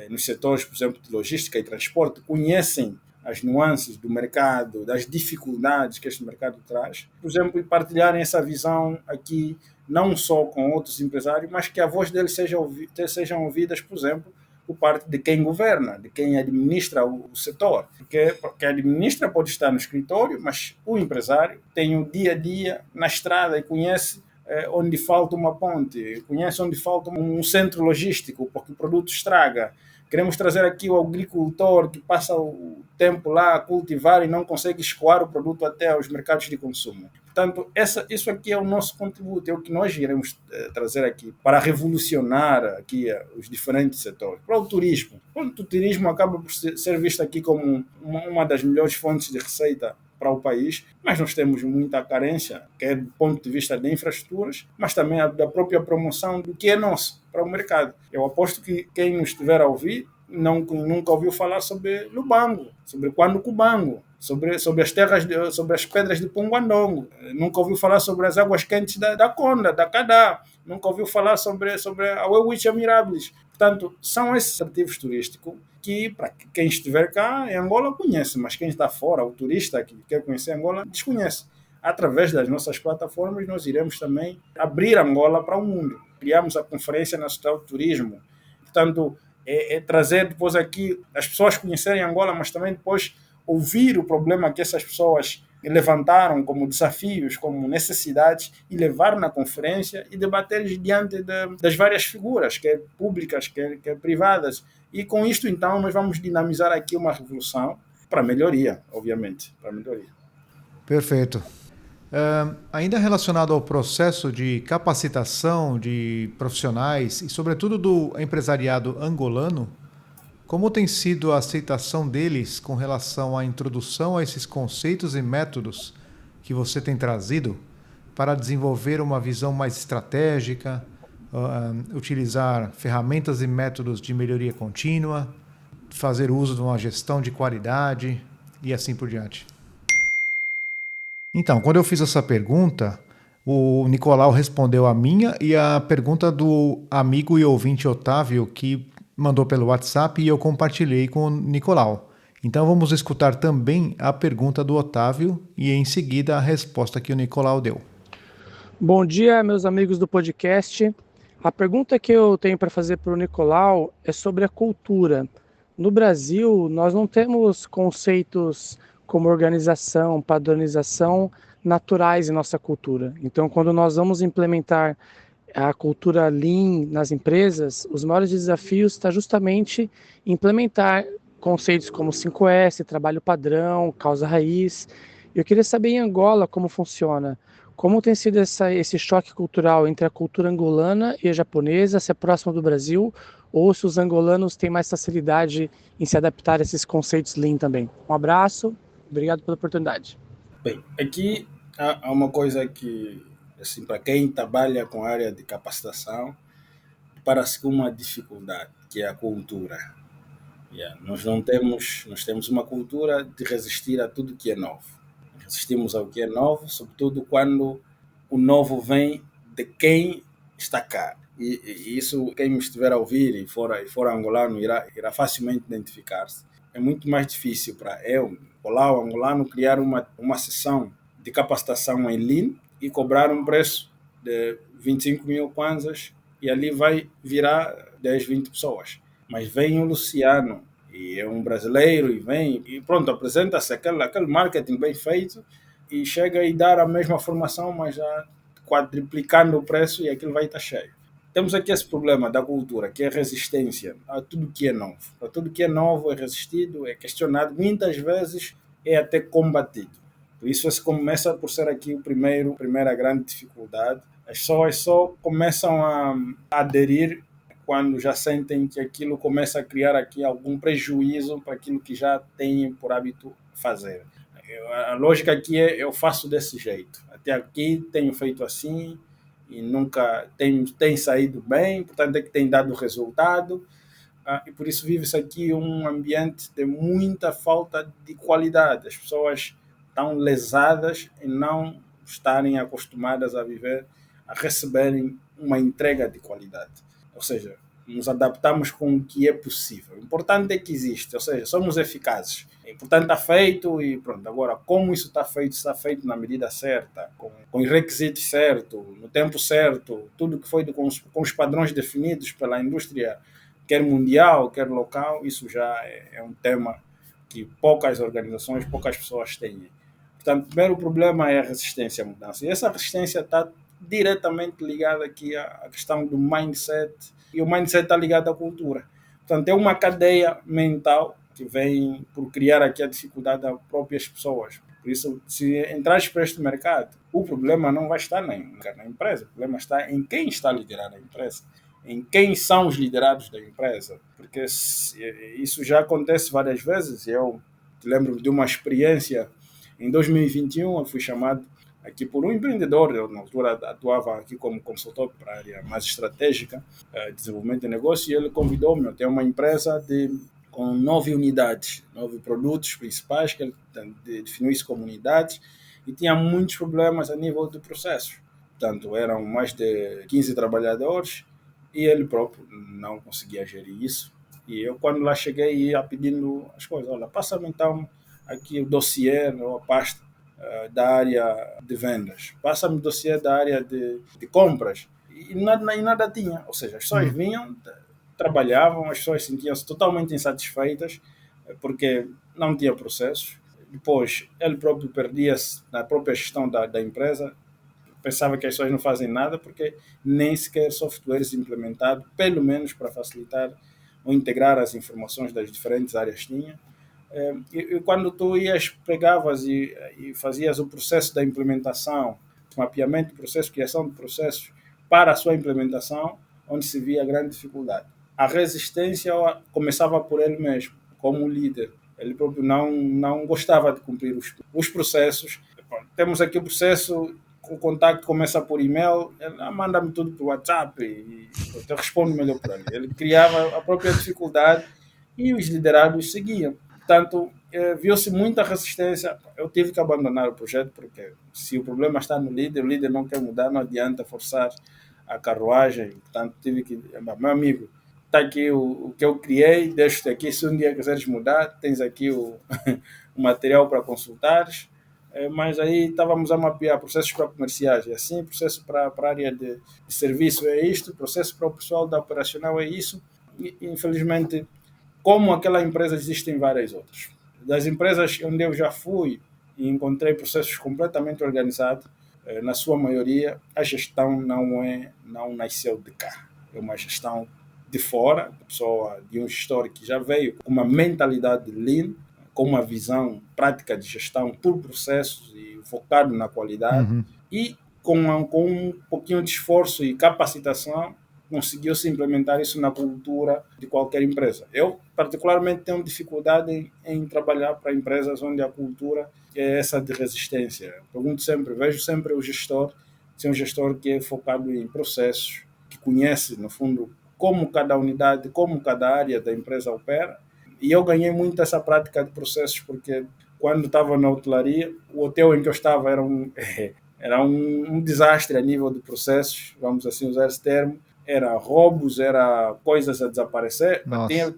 nos setores, por exemplo, de logística e transporte, conhecem as nuances do mercado, das dificuldades que este mercado traz, por exemplo, e partilharem essa visão aqui, não só com outros empresários, mas que a voz deles sejam ouvidas, por exemplo, por parte de quem governa, de quem administra o setor. Porque quem administra pode estar no escritório, mas o empresário tem o dia a dia na estrada e conhece onde falta uma ponte, conhece onde falta um centro logístico, porque o produto estraga. Queremos trazer aqui o agricultor que passa o tempo lá a cultivar e não consegue escoar o produto até os mercados de consumo. Portanto, isso aqui é o nosso contributo, é o que nós iremos trazer aqui para revolucionar aqui os diferentes setores. Para o turismo, o turismo acaba por ser visto aqui como uma das melhores fontes de receita para o país, mas nós temos muita carência, quer do ponto de vista de infraestruturas, mas também da própria promoção do que é nosso para o mercado. Eu aposto que quem nos estiver a ouvir nunca ouviu falar sobre Lubango, sobre Quando-Cubango, sobre as terras, sobre as pedras de Punguandongo, nunca ouviu falar sobre as águas quentes da Conda, da Cadá, nunca ouviu falar sobre a Uewicha Mirables. Portanto, são esses atrativos turísticos que, para quem estiver cá em Angola, conhece, mas quem está fora, o turista que quer conhecer Angola, desconhece. Através das nossas plataformas, nós iremos também abrir Angola para o mundo. Criamos a Conferência Nacional de Turismo. Portanto, trazer depois aqui as pessoas conhecerem Angola, mas também depois ouvir o problema que essas pessoas levantaram como desafios, como necessidades, e levar na conferência e debater diante das várias figuras, quer públicas, quer privadas. E com isto, então, nós vamos dinamizar aqui uma revolução para melhoria, obviamente, para melhoria. Perfeito. Ainda relacionado ao processo de capacitação de profissionais e, sobretudo, do empresariado angolano, como tem sido a aceitação deles com relação à introdução a esses conceitos e métodos que você tem trazido para desenvolver uma visão mais estratégica, utilizar ferramentas e métodos de melhoria contínua, fazer uso de uma gestão de qualidade e assim por diante? Então, quando eu fiz essa pergunta, o Nicolau respondeu a minha e a pergunta do amigo e ouvinte Otávio, que mandou pelo WhatsApp e eu compartilhei com o Nicolau. Então vamos escutar também a pergunta do Otávio e em seguida a resposta que o Nicolau deu. Bom dia, meus amigos do podcast. A pergunta que eu tenho para fazer para o Nicolau é sobre a cultura. No Brasil, nós não temos conceitos como organização, padronização naturais em nossa cultura. Então, quando nós vamos implementar a cultura Lean nas empresas, os maiores desafios está justamente implementar conceitos como 5S, trabalho padrão, causa raiz. Eu queria saber em Angola como funciona. Como tem sido esse choque cultural entre a cultura angolana e a japonesa, se é próximo do Brasil, ou se os angolanos têm mais facilidade em se adaptar a esses conceitos Lean também. Um abraço, obrigado pela oportunidade. Bem, aqui há uma coisa que, assim, para quem trabalha com a área de capacitação, parece que uma dificuldade, que é a cultura. Nós temos uma cultura de resistir a tudo que é novo. Resistimos ao que é novo, sobretudo quando o novo vem de quem está cá. E isso, quem me estiver a ouvir e for angolano, irá facilmente identificar-se. É muito mais difícil para eu, angolano, criar uma sessão de capacitação em Lean e cobrar um preço de 25 mil kwanzas e ali vai virar 10, 20 pessoas. Mas vem o Luciano, e é um brasileiro, e vem, e pronto, apresenta-se aquele marketing bem feito, e chega e dá a mesma formação, mas já quadruplicando o preço, e aquilo vai estar cheio. Temos aqui esse problema da cultura, que é a resistência a tudo que é novo. A tudo que é novo é resistido, é questionado, muitas vezes é até combatido. Por isso, começa por ser aqui a primeira grande dificuldade. As pessoas só começam a aderir quando já sentem que aquilo começa a criar aqui algum prejuízo para aquilo que já têm por hábito fazer. A lógica aqui é eu faço desse jeito. Até aqui tenho feito assim e nunca tem saído bem, portanto é que tem dado resultado. E por isso vive-se aqui um ambiente de muita falta de qualidade. As pessoas estão lesadas em não estarem acostumadas a viver, a receberem uma entrega de qualidade. Ou seja, nos adaptamos com o que é possível. O importante é que existe, ou seja, somos eficazes. O importante está feito e pronto. Agora, como isso está feito na medida certa, com os requisitos certos, no tempo certo, tudo que foi com os padrões definidos pela indústria, quer mundial, quer local, isso já é um tema que poucas organizações, poucas pessoas têm. Portanto, o primeiro problema é a resistência à mudança. E essa resistência está diretamente ligada aqui à questão do mindset, e o mindset está ligado à cultura. Portanto, é uma cadeia mental que vem por criar aqui a dificuldade das próprias pessoas. Por isso, se entrares para este mercado, o problema não vai estar na empresa, o problema está em quem está a liderar a empresa, em quem são os liderados da empresa, porque isso já acontece várias vezes. Eu lembro de uma experiência em 2021, eu fui chamado aqui por um empreendedor, eu na altura atuava aqui como consultor para a área mais estratégica, desenvolvimento de negócio, e ele convidou-me. Eu tenho uma empresa com 9 unidades, 9 produtos principais, que ele definiu isso como unidades, e tinha muitos problemas a nível de processos. Portanto, eram mais de 15 trabalhadores, e ele próprio não conseguia gerir isso. E eu, quando lá cheguei, ia pedindo as coisas. Olha, passa-me então aqui o dossiê, ou a pasta da área de vendas. Passa-me o dossiê da área de compras. E nada tinha. Ou seja, as pessoas vinham, trabalhavam, as pessoas sentiam-se totalmente insatisfeitas porque não tinha processos. Depois, ele próprio perdia-se na própria gestão da empresa. Pensava que as pessoas não fazem nada porque nem sequer softwares implementados, pelo menos para facilitar ou integrar as informações das diferentes áreas tinha. E quando tu pegavas e fazias o processo da implementação, mapeamento de processo, criação de processos para a sua implementação, onde se via grande dificuldade. A resistência começava por ele mesmo, como líder. Ele próprio não gostava de cumprir os processos. Temos aqui o processo, o contato começa por e-mail, ele manda-me tudo por WhatsApp e eu respondo melhor por ali. Ele criava a própria dificuldade e os liderados seguiam. Portanto, viu-se muita resistência. Eu tive que abandonar o projeto, porque se o problema está no líder, o líder não quer mudar, não adianta forçar a carruagem. Portanto, tive que... Meu amigo, está aqui o que eu criei, deixo-te aqui. Se um dia quiseres mudar, tens aqui o material para consultares. Mas aí estávamos a mapear processos para comerciais, e assim, processo para a área de serviço é isto, processo para o pessoal da operacional é isso. E, infelizmente, como aquela empresa, existem várias outras. Das empresas onde eu já fui e encontrei processos completamente organizados, na sua maioria, a gestão não nasceu de cá. É uma gestão de fora, pessoa de um gestor que já veio com uma mentalidade lean, com uma visão prática de gestão por processos e focado na qualidade, e com um pouquinho de esforço e capacitação, conseguiu-se implementar isso na cultura de qualquer empresa. Eu, particularmente, tenho dificuldade em trabalhar para empresas onde a cultura é essa de resistência. Vejo sempre o gestor, ser um gestor que é focado em processos, que conhece, no fundo, como cada unidade, como cada área da empresa opera. E eu ganhei muito essa prática de processos, porque quando estava na hotelaria, o hotel em que eu estava era um desastre a nível de processos, vamos assim usar esse termo. Era roubos, era coisas a desaparecer.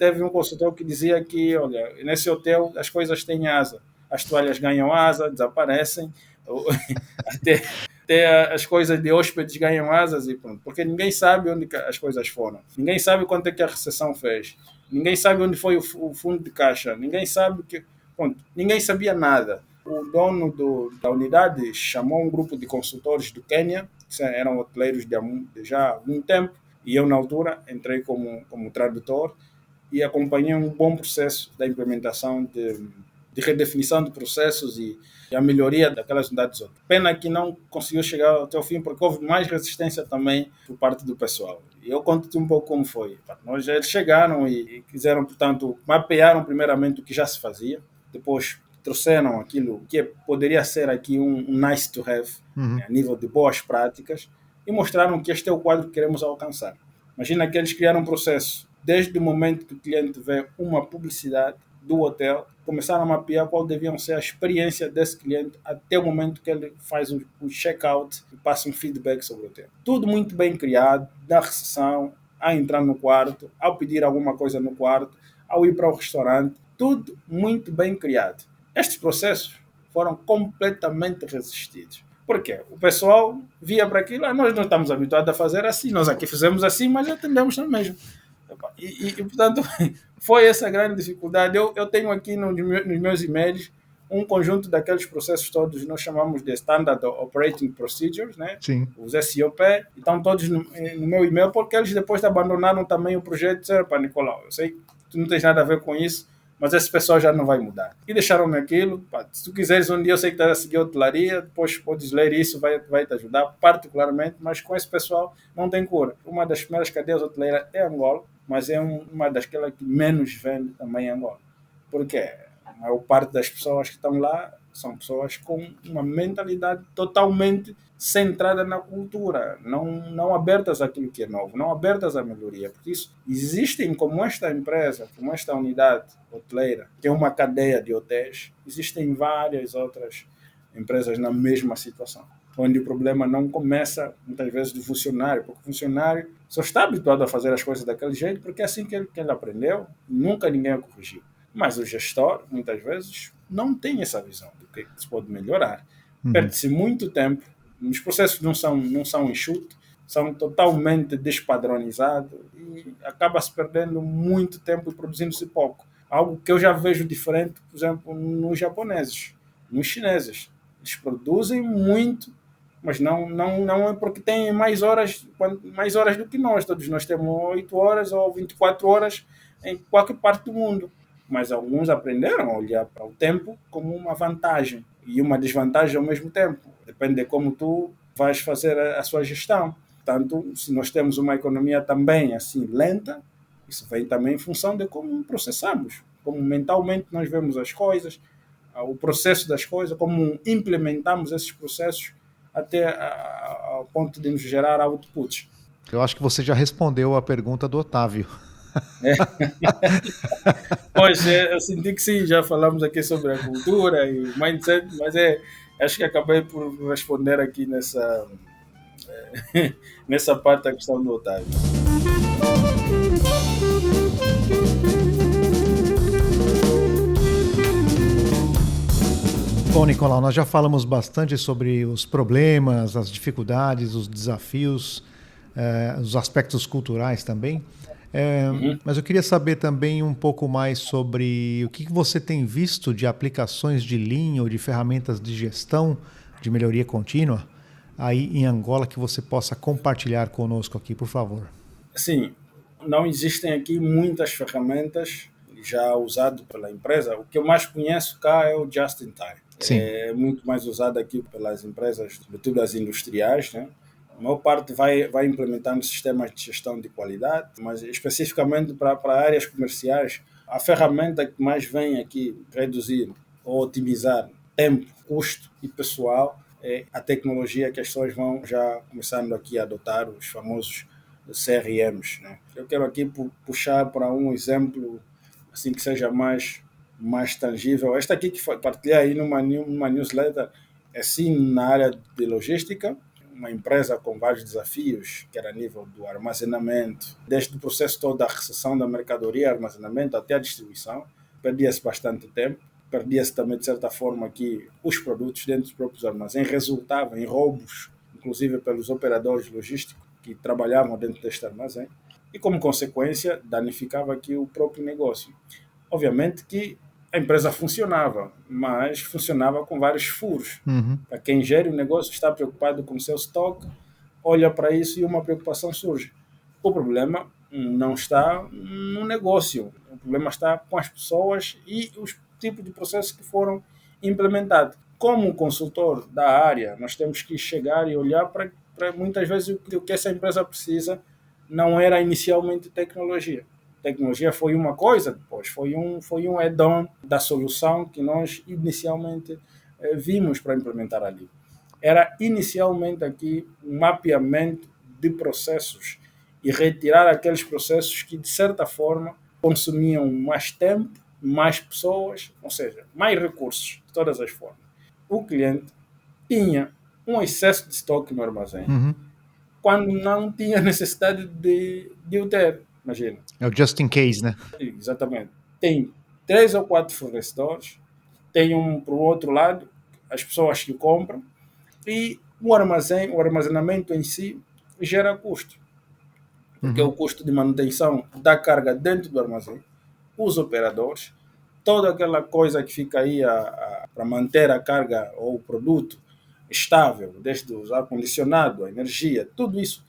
Teve um consultor que dizia que, olha, nesse hotel as coisas têm asa. As toalhas ganham asa, desaparecem. Até as coisas de hóspedes ganham asas, e pronto. Porque ninguém sabe onde as coisas foram. Ninguém sabe quanto é que a recepção fez. Ninguém sabe onde foi o fundo de caixa. Ninguém sabe que... Pronto, ninguém sabia nada. O dono da unidade chamou um grupo de consultores do Quênia, que eram hoteleiros de já há algum tempo, e eu, na altura, entrei como tradutor e acompanhei um bom processo da implementação de redefinição de processos e a melhoria daquelas unidades. Pena que não conseguiu chegar até o fim, porque houve mais resistência também por parte do pessoal. E eu conto-te um pouco como foi. Eles chegaram e quiseram, portanto, mapearam primeiramente o que já se fazia, depois trouxeram aquilo que poderia ser aqui um nice to have, né, a nível de boas práticas, e mostraram que este é o quadro que queremos alcançar. Imagina que eles criaram um processo, desde o momento que o cliente vê uma publicidade do hotel, começaram a mapear qual deviam ser a experiência desse cliente até o momento que ele faz o check-out e passa um feedback sobre o hotel. Tudo muito bem criado, da recepção, a entrar no quarto, ao pedir alguma coisa no quarto, ao ir para o restaurante, tudo muito bem criado. Estes processos foram completamente resistidos. Por quê? O pessoal via para aquilo, nós não estamos habituados a fazer assim, nós aqui fizemos assim, mas atendemos no mesmo. Portanto, foi essa grande dificuldade. Eu tenho aqui nos meus e-mails um conjunto daqueles processos todos, nós chamamos de Standard Operating Procedures, né? Sim. Os SOP, estão todos no meu e-mail, porque eles depois abandonaram também o projeto. Disseram para Nicolau, eu sei que tu não tens nada a ver com isso, mas esse pessoal já não vai mudar. E deixaram-me aquilo. Se tu quiseres um dia, eu sei que estás a seguir a hotelaria, depois podes ler isso, vai te ajudar particularmente, mas com esse pessoal não tem cura. Uma das primeiras cadeias hoteleiras é Angola, mas é uma daquelas que menos vende também em Angola. Por quê? A maior parte das pessoas que estão lá são pessoas com uma mentalidade totalmente centrada na cultura, não abertas àquilo que é novo, não abertas à melhoria. Por isso, existem como esta empresa, como esta unidade hoteleira, que é uma cadeia de hotéis, existem várias outras empresas na mesma situação, onde o problema não começa, muitas vezes, do funcionário, porque o funcionário só está habituado a fazer as coisas daquele jeito porque é assim que ele aprendeu, nunca ninguém o corrigiu. Mas o gestor, muitas vezes, não tem essa visão do que se pode melhorar. Perde-se muito tempo, os processos não são enxutos, são totalmente despadronizados e acaba-se perdendo muito tempo e produzindo-se pouco. Algo que eu já vejo diferente, por exemplo, nos japoneses, nos chineses. Eles produzem muito, mas não é porque têm mais horas do que nós. Todos nós temos 8 horas ou 24 horas em qualquer parte do mundo. Mas alguns aprenderam a olhar para o tempo como uma vantagem e uma desvantagem ao mesmo tempo. Depende de como tu vais fazer a sua gestão. Portanto, se nós temos uma economia também assim lenta, isso vem também em função de como processamos, como mentalmente nós vemos as coisas, o processo das coisas, como implementamos esses processos até ao ponto de nos gerar outputs. Eu acho que você já respondeu a pergunta do Otávio. Pois, eu senti que sim, já falamos aqui sobre a cultura e mindset, mas acho que acabei por responder aqui nessa parte da questão do Otávio. Bom, Nicolau, nós já falamos bastante sobre os problemas, as dificuldades, os desafios, os aspectos culturais também. Mas eu queria saber também um pouco mais sobre o que você tem visto de aplicações de Lean ou de ferramentas de gestão de melhoria contínua aí em Angola que você possa compartilhar conosco aqui, por favor. Sim, não existem aqui muitas ferramentas já usadas pela empresa. O que eu mais conheço cá é o Just in Time. Sim. É muito mais usado aqui pelas empresas, sobretudo as industriais, né? A maior parte vai implementando sistemas de gestão de qualidade, mas especificamente para áreas comerciais, a ferramenta que mais vem aqui reduzir ou otimizar tempo, custo e pessoal é a tecnologia que as pessoas vão já começando aqui a adotar, os famosos CRMs, né? Eu quero aqui puxar para um exemplo assim que seja mais tangível. Esta aqui que partilhei aí numa newsletter, é sim na área de logística, uma empresa com vários desafios, que era a nível do armazenamento, desde o processo todo da recepção da mercadoria, armazenamento, até a distribuição. Perdia-se bastante tempo, perdia-se também, de certa forma, aqui os produtos dentro dos próprios armazéns, resultava em roubos, inclusive pelos operadores logísticos que trabalhavam dentro deste armazém, e, como consequência, danificava aqui o próprio negócio. Obviamente que a empresa funcionava, mas funcionava com vários furos. Para quem gera o negócio, está preocupado com o seu estoque, olha para isso e uma preocupação surge. O problema não está no negócio, o problema está com as pessoas e tipos de processos que foram implementados. Como consultor da área, nós temos que chegar e olhar para muitas vezes o que essa empresa precisa não era inicialmente tecnologia. Tecnologia foi uma coisa, depois foi um add-on da solução que nós inicialmente vimos para implementar ali. Era inicialmente aqui um mapeamento de processos e retirar aqueles processos que, de certa forma, consumiam mais tempo, mais pessoas, ou seja, mais recursos, de todas as formas. O cliente tinha um excesso de estoque no armazém, quando não tinha necessidade de o ter, imagina. É o just in case, né? Exatamente. Tem 3 ou 4 fornecedores, tem para o outro lado, as pessoas que compram, e o armazenamento em si gera custo. Porque o custo de manutenção da carga dentro do armazém, os operadores, toda aquela coisa que fica aí para manter a carga ou o produto estável, desde o ar-condicionado, a energia, tudo isso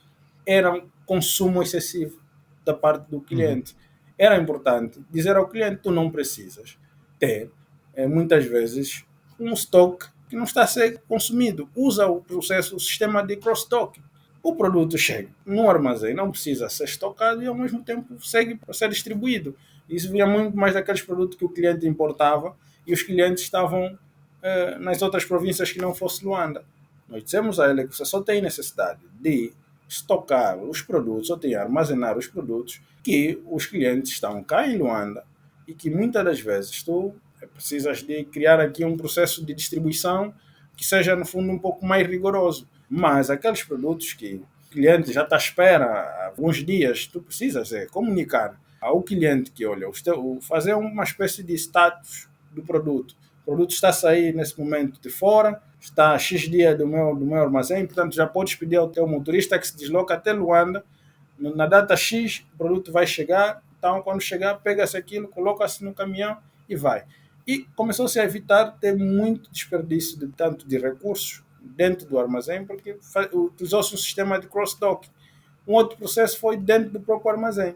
era um consumo excessivo da parte do cliente. Era importante dizer ao cliente: tu não precisas ter, muitas vezes, um estoque que não está a ser consumido. Usa o sistema de cross-stock. O produto chega no armazém, não precisa ser estocado e ao mesmo tempo segue para ser distribuído. Isso vinha muito mais daqueles produtos que o cliente importava e os clientes estavam nas outras províncias que não fosse Luanda. Nós dissemos a ele que você só tem necessidade de estocar os produtos, ou tem armazenar os produtos que os clientes estão cá em Luanda e que muitas das vezes tu precisas de criar aqui um processo de distribuição que seja, no fundo, um pouco mais rigoroso. Mas aqueles produtos que o cliente já está à espera há alguns dias, tu precisas comunicar ao cliente que, olha, fazer uma espécie de status do produto. O produto está a sair nesse momento de fora, está a X dia do meu armazém, portanto já podes pedir ao teu motorista que se desloca até Luanda, na data X o produto vai chegar, então quando chegar pega-se aquilo, coloca-se no caminhão e vai. E começou-se a evitar ter muito desperdício de recursos dentro do armazém, porque utilizou-se um sistema de cross-dock. Um outro processo foi dentro do próprio armazém.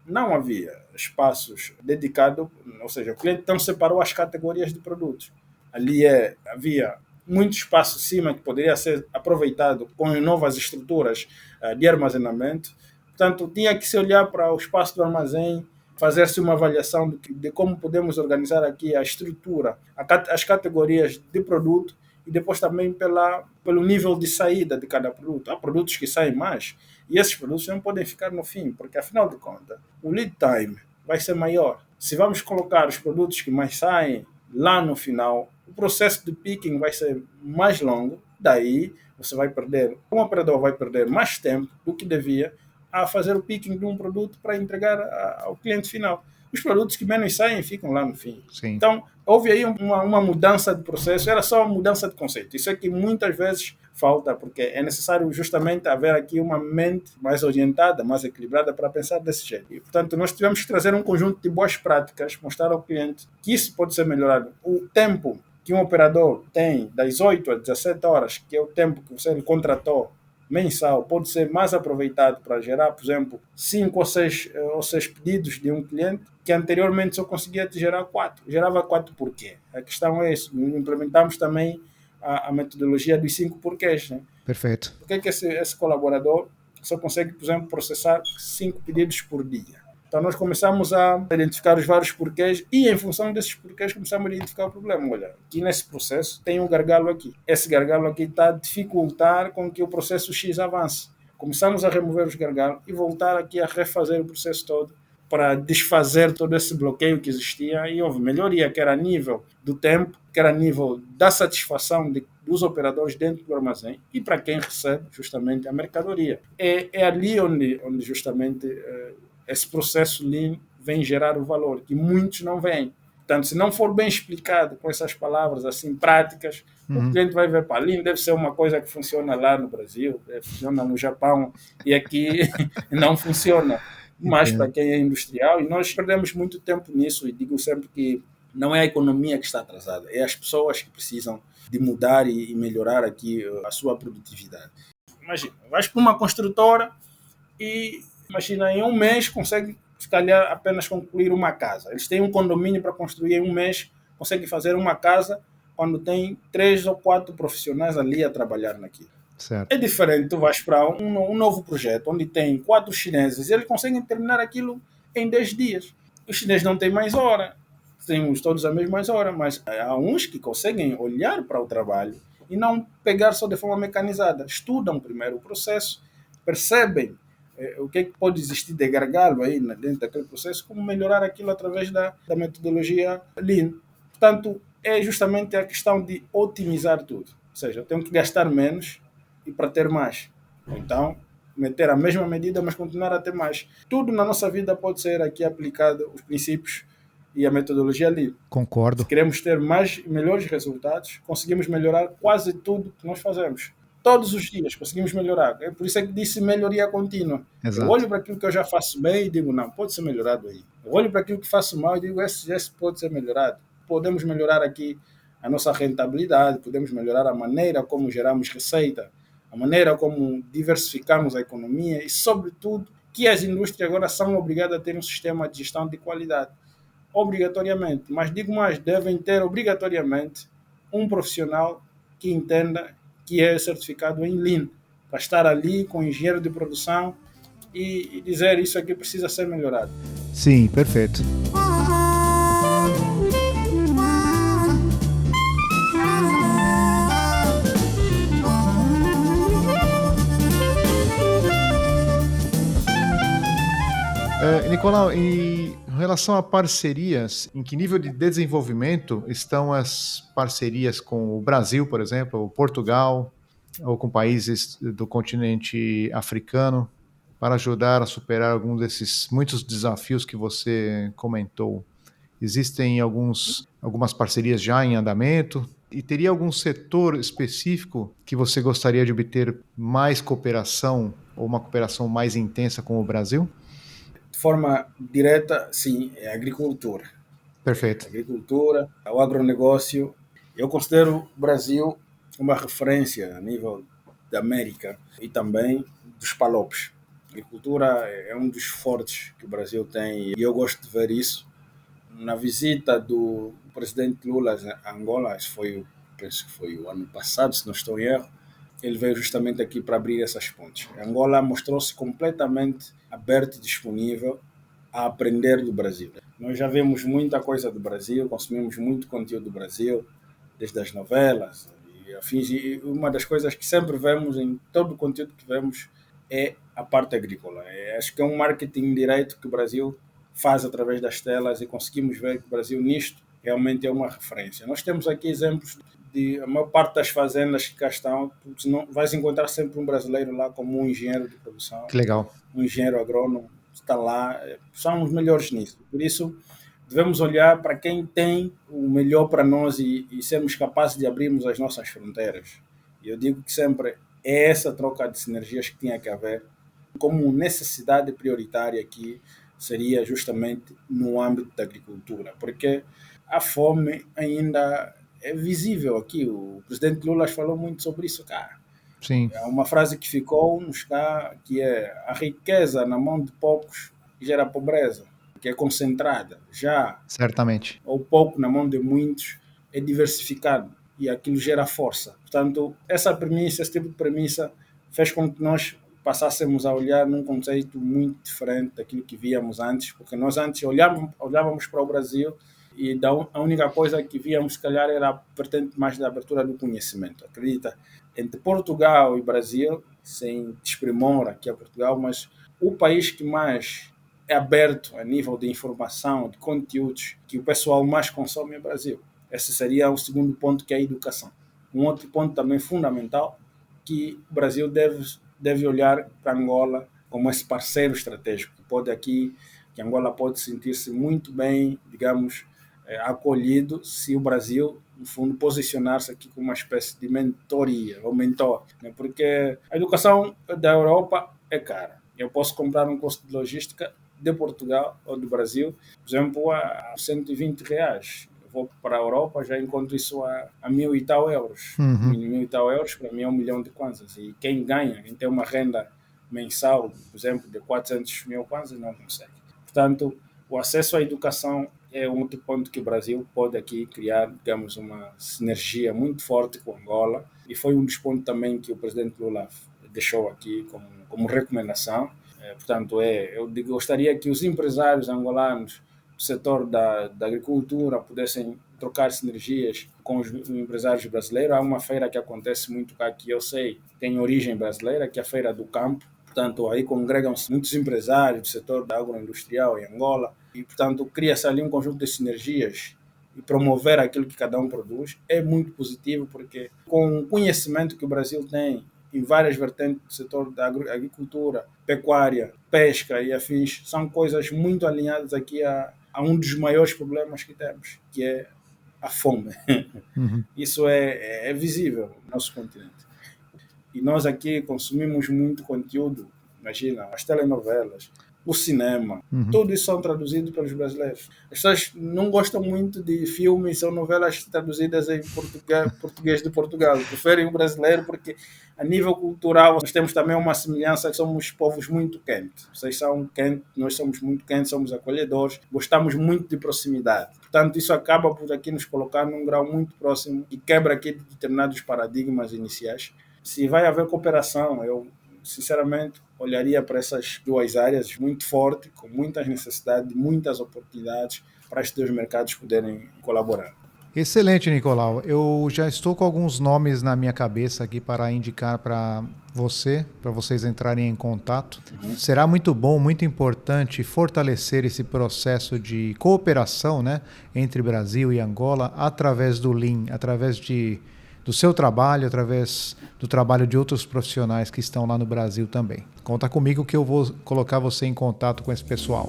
Não havia espaços dedicados, ou seja, o cliente então separou as categorias de produtos. Ali havia muito espaço acima que poderia ser aproveitado com novas estruturas de armazenamento. Portanto, tinha que se olhar para o espaço do armazém, fazer-se uma avaliação de como podemos organizar aqui a estrutura, as categorias de produto e depois também pelo nível de saída de cada produto. Há produtos que saem mais e esses produtos não podem ficar no fim, porque afinal de contas o lead time vai ser maior. Se vamos colocar os produtos que mais saem lá no final, o processo de picking vai ser mais longo, daí um operador vai perder mais tempo do que devia a fazer o picking de um produto para entregar ao cliente final. Os produtos que menos saem ficam lá no fim. Sim. Então, houve aí uma mudança de processo, era só uma mudança de conceito. Isso é que muitas vezes falta, porque é necessário justamente haver aqui uma mente mais orientada, mais equilibrada para pensar desse jeito. E, portanto, nós tivemos que trazer um conjunto de boas práticas, mostrar ao cliente que isso pode ser melhorado. O tempo que um operador tem das 8 às 17 horas, que é o tempo que você contratou mensal, pode ser mais aproveitado para gerar, por exemplo, 5 ou 6 pedidos de um cliente, que anteriormente só conseguia te gerar 4. Gerava 4 por quê? A questão é isso. Implementamos também a metodologia dos 5 porquês. Né? Perfeito. Por que esse colaborador só consegue, por exemplo, processar 5 pedidos por dia? Então nós começamos a identificar os vários porquês e em função desses porquês começamos a identificar o problema. Olha, aqui nesse processo tem um gargalo aqui. Esse gargalo aqui está a dificultar com que o processo X avance. Começamos a remover os gargalos e voltar aqui a refazer o processo todo para desfazer todo esse bloqueio que existia e houve melhoria, que era a nível do tempo, que era a nível da satisfação dos operadores dentro do armazém e para quem recebe justamente a mercadoria. É ali onde justamente esse processo Lean vem gerar o valor, que muitos não veem. Portanto, se não for bem explicado com essas palavras assim práticas, o cliente vai ver, pá, Lean deve ser uma coisa que funciona lá no Brasil, funciona no Japão, e aqui não funciona. Mas para quem é industrial, e nós perdemos muito tempo nisso, e digo sempre que não é a economia que está atrasada, é as pessoas que precisam de mudar e melhorar aqui a sua produtividade. Imagina, vais para uma construtora e imagina, em um mês consegue, se calhar, apenas concluir uma casa. Eles têm um condomínio para construir em um mês, consegue fazer uma casa quando tem 3 ou 4 profissionais ali a trabalhar naquilo. Certo. É diferente, tu vais para um novo projeto onde tem 4 chineses e eles conseguem terminar aquilo em 10 dias. Os chineses não têm mais hora, temos todos a mesma hora, mas há uns que conseguem olhar para o trabalho e não pegar só de forma mecanizada. Estudam primeiro o processo, percebem o que pode existir de gargalo aí dentro daquele processo, como melhorar aquilo através da metodologia Lean. Portanto, é justamente a questão de otimizar tudo. Ou seja, eu tenho que gastar menos e para ter mais. Então, meter a mesma medida, mas continuar a ter mais. Tudo na nossa vida pode ser aqui aplicado, os princípios e a metodologia Lean. Concordo. Se queremos ter melhores resultados, conseguimos melhorar quase tudo que nós fazemos. Todos os dias conseguimos melhorar. É por isso que disse melhoria contínua. Exato. Eu olho para aquilo que eu já faço bem e digo, não, pode ser melhorado aí. Eu olho para aquilo que faço mal e digo, esse pode ser melhorado. Podemos melhorar aqui a nossa rentabilidade, podemos melhorar a maneira como geramos receita, a maneira como diversificamos a economia e, sobretudo, que as indústrias agora são obrigadas a ter um sistema de gestão de qualidade. Obrigatoriamente. Mas digo mais, devem ter obrigatoriamente um profissional que entenda que é certificado em Lean, para estar ali com o engenheiro de produção e dizer isso aqui precisa ser melhorado. Sim, perfeito. Nicolau, em relação a parcerias, em que nível de desenvolvimento estão as parcerias com o Brasil, por exemplo, ou Portugal, ou com países do continente africano, para ajudar a superar alguns desses muitos desafios que você comentou? Existem algumas parcerias já em andamento? E teria algum setor específico que você gostaria de obter mais cooperação ou uma cooperação mais intensa com o Brasil? De forma direta, sim, é a agricultura. Perfeito. A agricultura, o agronegócio. Eu considero o Brasil uma referência a nível da América e também dos PALOPs. A agricultura é um dos fortes que o Brasil tem e eu gosto de ver isso. Na visita do presidente Lula a Angola, penso que foi o ano passado, se não estou em erro, ele veio justamente aqui para abrir essas pontes. A Angola mostrou-se completamente aberto e disponível a aprender do Brasil. Nós já vemos muita coisa do Brasil, consumimos muito conteúdo do Brasil, desde as novelas e afins, e uma das coisas que sempre vemos em todo o conteúdo que vemos é a parte agrícola. Acho que é um marketing direto que o Brasil faz através das telas e conseguimos ver que o Brasil nisto realmente é uma referência. Nós temos aqui exemplos de a maior parte das fazendas que cá estão, vais encontrar sempre um brasileiro lá como um engenheiro de produção. Que legal. Um engenheiro agrônomo está lá, são os melhores nisso. Por isso, devemos olhar para quem tem o melhor para nós e sermos capazes de abrirmos as nossas fronteiras. E eu digo que sempre é essa troca de sinergias que tinha que haver, como necessidade prioritária aqui seria justamente no âmbito da agricultura, porque a fome ainda é visível aqui. O presidente Lula falou muito sobre isso, cara. Sim. É uma frase que ficou-nos cá, que é a riqueza na mão de poucos gera pobreza, que é concentrada. Já Certamente. o pouco na mão de muitos é diversificado e aquilo gera força. Portanto, essa premissa, esse tipo de premissa fez com que nós passássemos a olhar num conceito muito diferente daquilo que víamos antes, porque nós antes olhávamos para o Brasil e a única coisa que víamos, se calhar, era a vertente mais da abertura do conhecimento. Acredita? Entre Portugal e Brasil, sem desprimor aqui a Portugal, mas o país que mais é aberto a nível de informação, de conteúdos, que o pessoal mais consome é o Brasil. Esse seria o segundo ponto, que é a educação. Um outro ponto também fundamental, que o Brasil deve olhar para Angola como esse parceiro estratégico, que Angola pode sentir-se muito bem, digamos, acolhido se o Brasil, no fundo, posicionar-se aqui como uma espécie de mentoria, ou mentor, né? Porque a educação da Europa é cara. Eu posso comprar um curso de logística de Portugal ou do Brasil, por exemplo, a R$120. Eu vou para a Europa, já encontro isso a 1.000 e tal euros. Uhum. 1.000 e tal euros, para mim é 1 milhão de kwanzas. E quem tem uma renda mensal, por exemplo, de 400 mil kwanzas, não consegue. Portanto, o acesso à educação é um outro ponto que o Brasil pode aqui criar, digamos, uma sinergia muito forte com Angola, e foi um dos pontos também que o presidente Lula deixou aqui como recomendação. Portanto, gostaria que os empresários angolanos do setor da agricultura pudessem trocar sinergias com os empresários brasileiros. Há uma feira que acontece muito cá, que eu sei tem origem brasileira, que é a Feira do Campo. Portanto, aí congregam-se muitos empresários do setor da agroindustrial em Angola e, portanto, cria-se ali um conjunto de sinergias e promover aquilo que cada um produz é muito positivo, porque com o conhecimento que o Brasil tem em várias vertentes do setor da agricultura, pecuária, pesca e afins, são coisas muito alinhadas aqui a um dos maiores problemas que temos, que é a fome. Uhum. Isso é visível no nosso continente. E nós aqui consumimos muito conteúdo, imagina, as telenovelas, o cinema, tudo isso são traduzidos pelos brasileiros. As pessoas não gostam muito de filmes ou novelas traduzidas em português de Portugal, preferem o brasileiro porque a nível cultural nós temos também uma semelhança, que somos povos muito quentes. Vocês são quentes, nós somos muito quentes, somos acolhedores, gostamos muito de proximidade. Portanto, isso acaba por aqui nos colocar num grau muito próximo e quebra aqui determinados paradigmas iniciais. Se vai haver cooperação, eu sinceramente olharia para essas duas áreas muito forte, com muitas necessidades, muitas oportunidades para estes dois mercados poderem colaborar. Excelente, Nicolau. Eu já estou com alguns nomes na minha cabeça aqui para indicar para vocês entrarem em contato. Será muito bom, muito importante fortalecer esse processo de cooperação, né, entre Brasil e Angola através do Lean, através do seu trabalho, através do trabalho de outros profissionais que estão lá no Brasil também. Conta comigo que eu vou colocar você em contato com esse pessoal.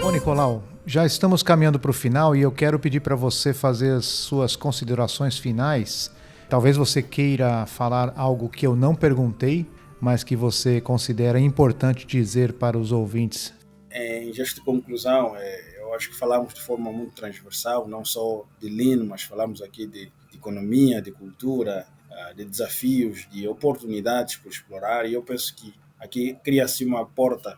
Bom, Nicolau, já estamos caminhando para o final e eu quero pedir para você fazer as suas considerações finais. Talvez você queira falar algo que eu não perguntei, mas que você considera importante dizer para os ouvintes. Em gesto de conclusão, eu acho que falamos de forma muito transversal, não só de Lean, mas falamos aqui de economia, de cultura, de desafios, de oportunidades por explorar, e eu penso que aqui cria-se uma porta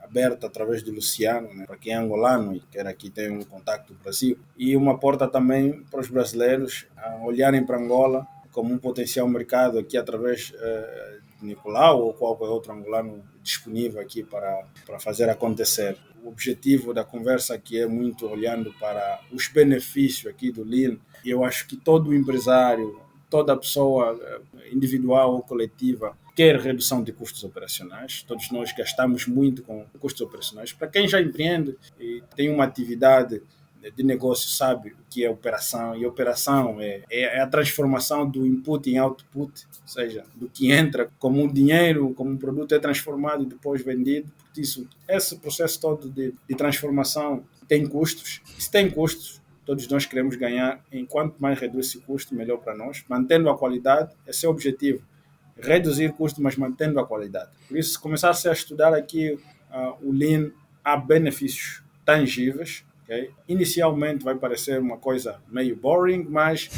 aberta através do Luciano, né, para quem é angolano e quer aqui ter um contato do Brasil, e uma porta também para os brasileiros olharem para Angola como um potencial mercado aqui através de Nicolau ou qualquer outro angolano disponível aqui para fazer acontecer. O objetivo da conversa aqui é muito olhando para os benefícios aqui do Lean, e eu acho que todo empresário, toda pessoa individual ou coletiva quer redução de custos operacionais. Todos nós gastamos muito com custos operacionais. Para quem já empreende e tem uma atividade de negócio sabe o que é operação, e operação é a transformação do input em output, ou seja, do que entra como um dinheiro, como um produto é transformado e depois vendido. Por isso, esse processo todo de transformação tem custos. Se tem custos, todos nós queremos ganhar. Enquanto mais reduz esse custo, melhor para nós. Mantendo a qualidade, esse é o objetivo. Reduzir custo, mas mantendo a qualidade. Por isso, se começar-se a estudar aqui o Lean, há benefícios tangíveis. Okay? Inicialmente vai parecer uma coisa meio boring, mas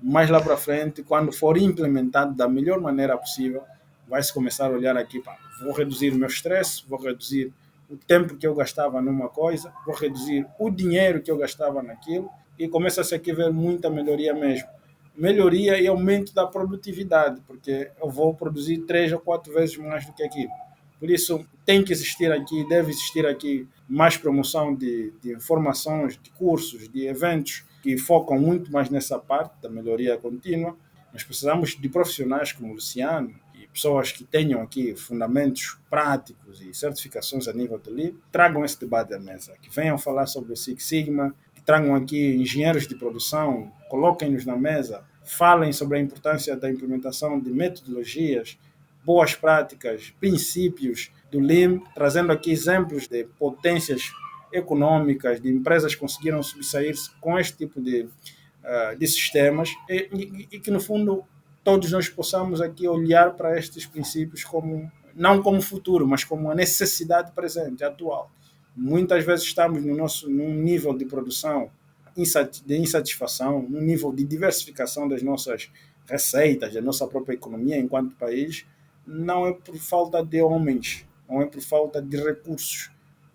mais lá para frente, quando for implementado da melhor maneira possível, vai-se começar a olhar aqui, vou reduzir o meu estresse, vou reduzir o tempo que eu gastava numa coisa, vou reduzir o dinheiro que eu gastava naquilo, e começa-se aqui a ver muita melhoria mesmo. Melhoria e aumento da produtividade, porque eu vou produzir 3 ou 4 vezes mais do que aquilo. Por isso, tem que existir aqui, deve existir aqui mais promoção de informações, de cursos, de eventos que focam muito mais nessa parte da melhoria contínua. Nós precisamos de profissionais como o Luciano e pessoas que tenham aqui fundamentos práticos e certificações a nível do Lean, tragam esse debate à mesa, que venham falar sobre o Six Sigma, que tragam aqui engenheiros de produção, coloquem-nos na mesa, falem sobre a importância da implementação de metodologias, boas práticas, princípios do Lean, trazendo aqui exemplos de potências econômicas, de empresas que conseguiram subsair-se com este tipo de sistemas e que, no fundo, todos nós possamos aqui olhar para estes princípios como, não como futuro, mas como uma necessidade presente, atual. Muitas vezes estamos num nível de produção de insatisfação, num nível de diversificação das nossas receitas, da nossa própria economia enquanto país, não é por falta de homens, não é por falta de recursos,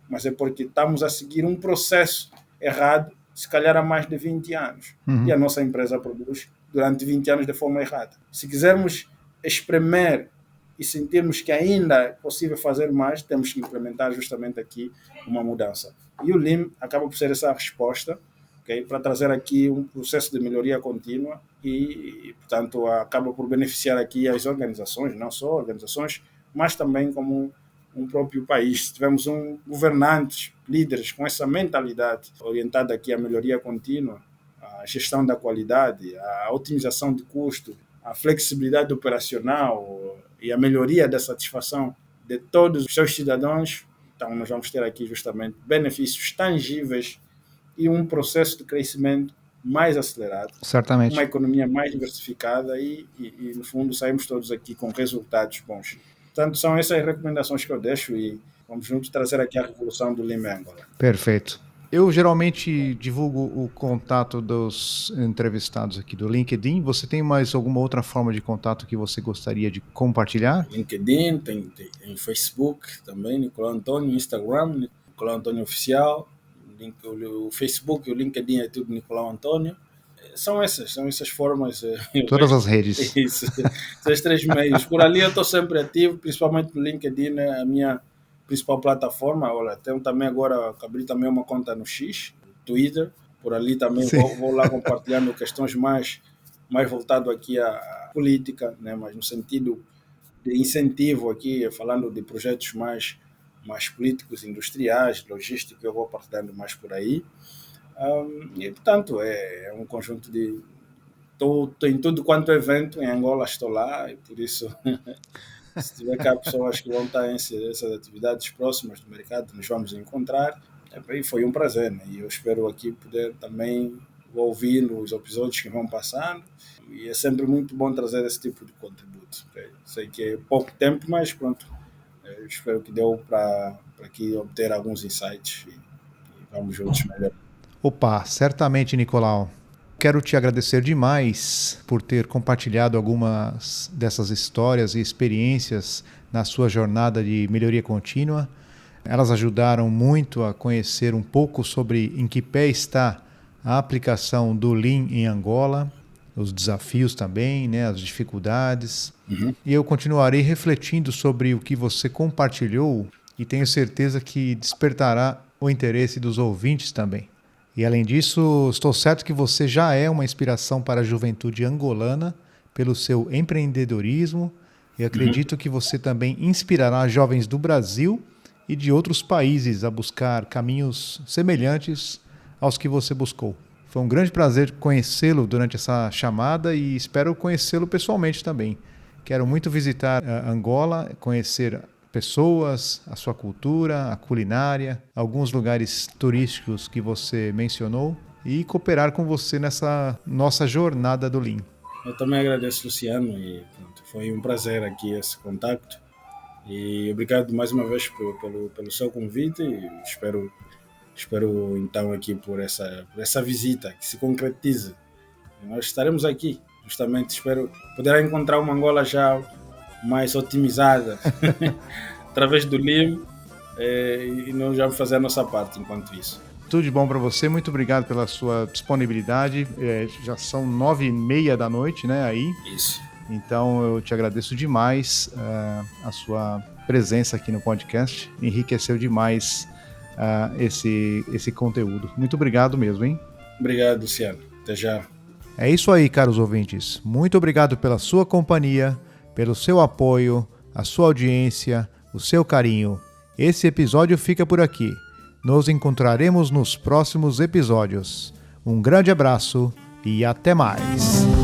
mas é porque estamos a seguir um processo errado, se calhar há mais de 20 anos. E a nossa empresa produz durante 20 anos de forma errada. Se quisermos espremer e sentirmos que ainda é possível fazer mais, temos que implementar justamente aqui uma mudança. E o Lean acaba por ser essa resposta, okay, para trazer aqui um processo de melhoria contínua e, portanto, acaba por beneficiar aqui as organizações, não só organizações, mas também como um próprio país. Se tivermos governantes, líderes com essa mentalidade orientada aqui à melhoria contínua, à gestão da qualidade, à otimização de custo, à flexibilidade operacional e a melhoria da satisfação de todos os seus cidadãos, então nós vamos ter aqui justamente benefícios tangíveis e um processo de crescimento mais acelerado, certamente, uma economia mais diversificada e, no fundo, saímos todos aqui com resultados bons. Portanto, são essas recomendações que eu deixo e vamos juntos trazer aqui a revolução do Lean Angola. Perfeito. Eu geralmente divulgo o contato dos entrevistados aqui do LinkedIn. Você tem mais alguma outra forma de contato que você gostaria de compartilhar? LinkedIn, tem Facebook também, Nicolau Antônio, Instagram, Nicolau Antônio Oficial, o Facebook e o LinkedIn é tudo Nicolau Antônio. São essas formas. Todas as redes. Isso, esses 3 meios. Por ali eu estou sempre ativo, principalmente no LinkedIn, a minha principal plataforma. Olha, tenho também agora, abri também uma conta no X, Twitter. Por ali também vou lá compartilhando questões mais voltado aqui à política, né? Mas no sentido de incentivo aqui, falando de projetos mais políticos, industriais, logística, eu vou partilhando mais por aí. E, portanto, é um conjunto de... Estou em tudo quanto evento, em Angola estou lá, e por isso, se tiver cá pessoas que vão estar em essas atividades próximas do mercado, nos vamos encontrar. E foi um prazer, né? E eu espero aqui poder também ouvir os episódios que vão passando, e é sempre muito bom trazer esse tipo de contributo. Okay? Sei que é pouco tempo, mas pronto, eu espero que deu para aqui obter alguns insights e vamos juntos melhor. Opa, certamente, Nicolau. Quero te agradecer demais por ter compartilhado algumas dessas histórias e experiências na sua jornada de melhoria contínua. Elas ajudaram muito a conhecer um pouco sobre em que pé está a aplicação do Lean em Angola, os desafios também, né, as dificuldades. E eu continuarei refletindo sobre o que você compartilhou e tenho certeza que despertará o interesse dos ouvintes também. E além disso, estou certo que você já é uma inspiração para a juventude angolana pelo seu empreendedorismo e acredito que você também inspirará jovens do Brasil e de outros países a buscar caminhos semelhantes aos que você buscou. Foi um grande prazer conhecê-lo durante essa chamada e espero conhecê-lo pessoalmente também. Quero muito visitar Angola, conhecer pessoas, a sua cultura, a culinária, alguns lugares turísticos que você mencionou e cooperar com você nessa nossa jornada do Lean. Eu também agradeço, Luciano, e pronto, foi um prazer aqui esse contacto e obrigado mais uma vez pelo seu convite e espero então aqui por essa visita que se concretize. Nós estaremos aqui, justamente espero poder encontrar uma Angola já mais otimizada através do Lean e nós vamos fazer a nossa parte enquanto isso. Tudo de bom para você, muito obrigado pela sua disponibilidade. Já são 9h30 da noite, né, aí? Isso. Então eu te agradeço demais a sua presença aqui no podcast, enriqueceu demais esse conteúdo. Muito obrigado mesmo, hein? Obrigado, Luciano. Até já. É isso aí, caros ouvintes. Muito obrigado pela sua companhia, pelo seu apoio, a sua audiência, o seu carinho. Esse episódio fica por aqui. Nos encontraremos nos próximos episódios. Um grande abraço e até mais.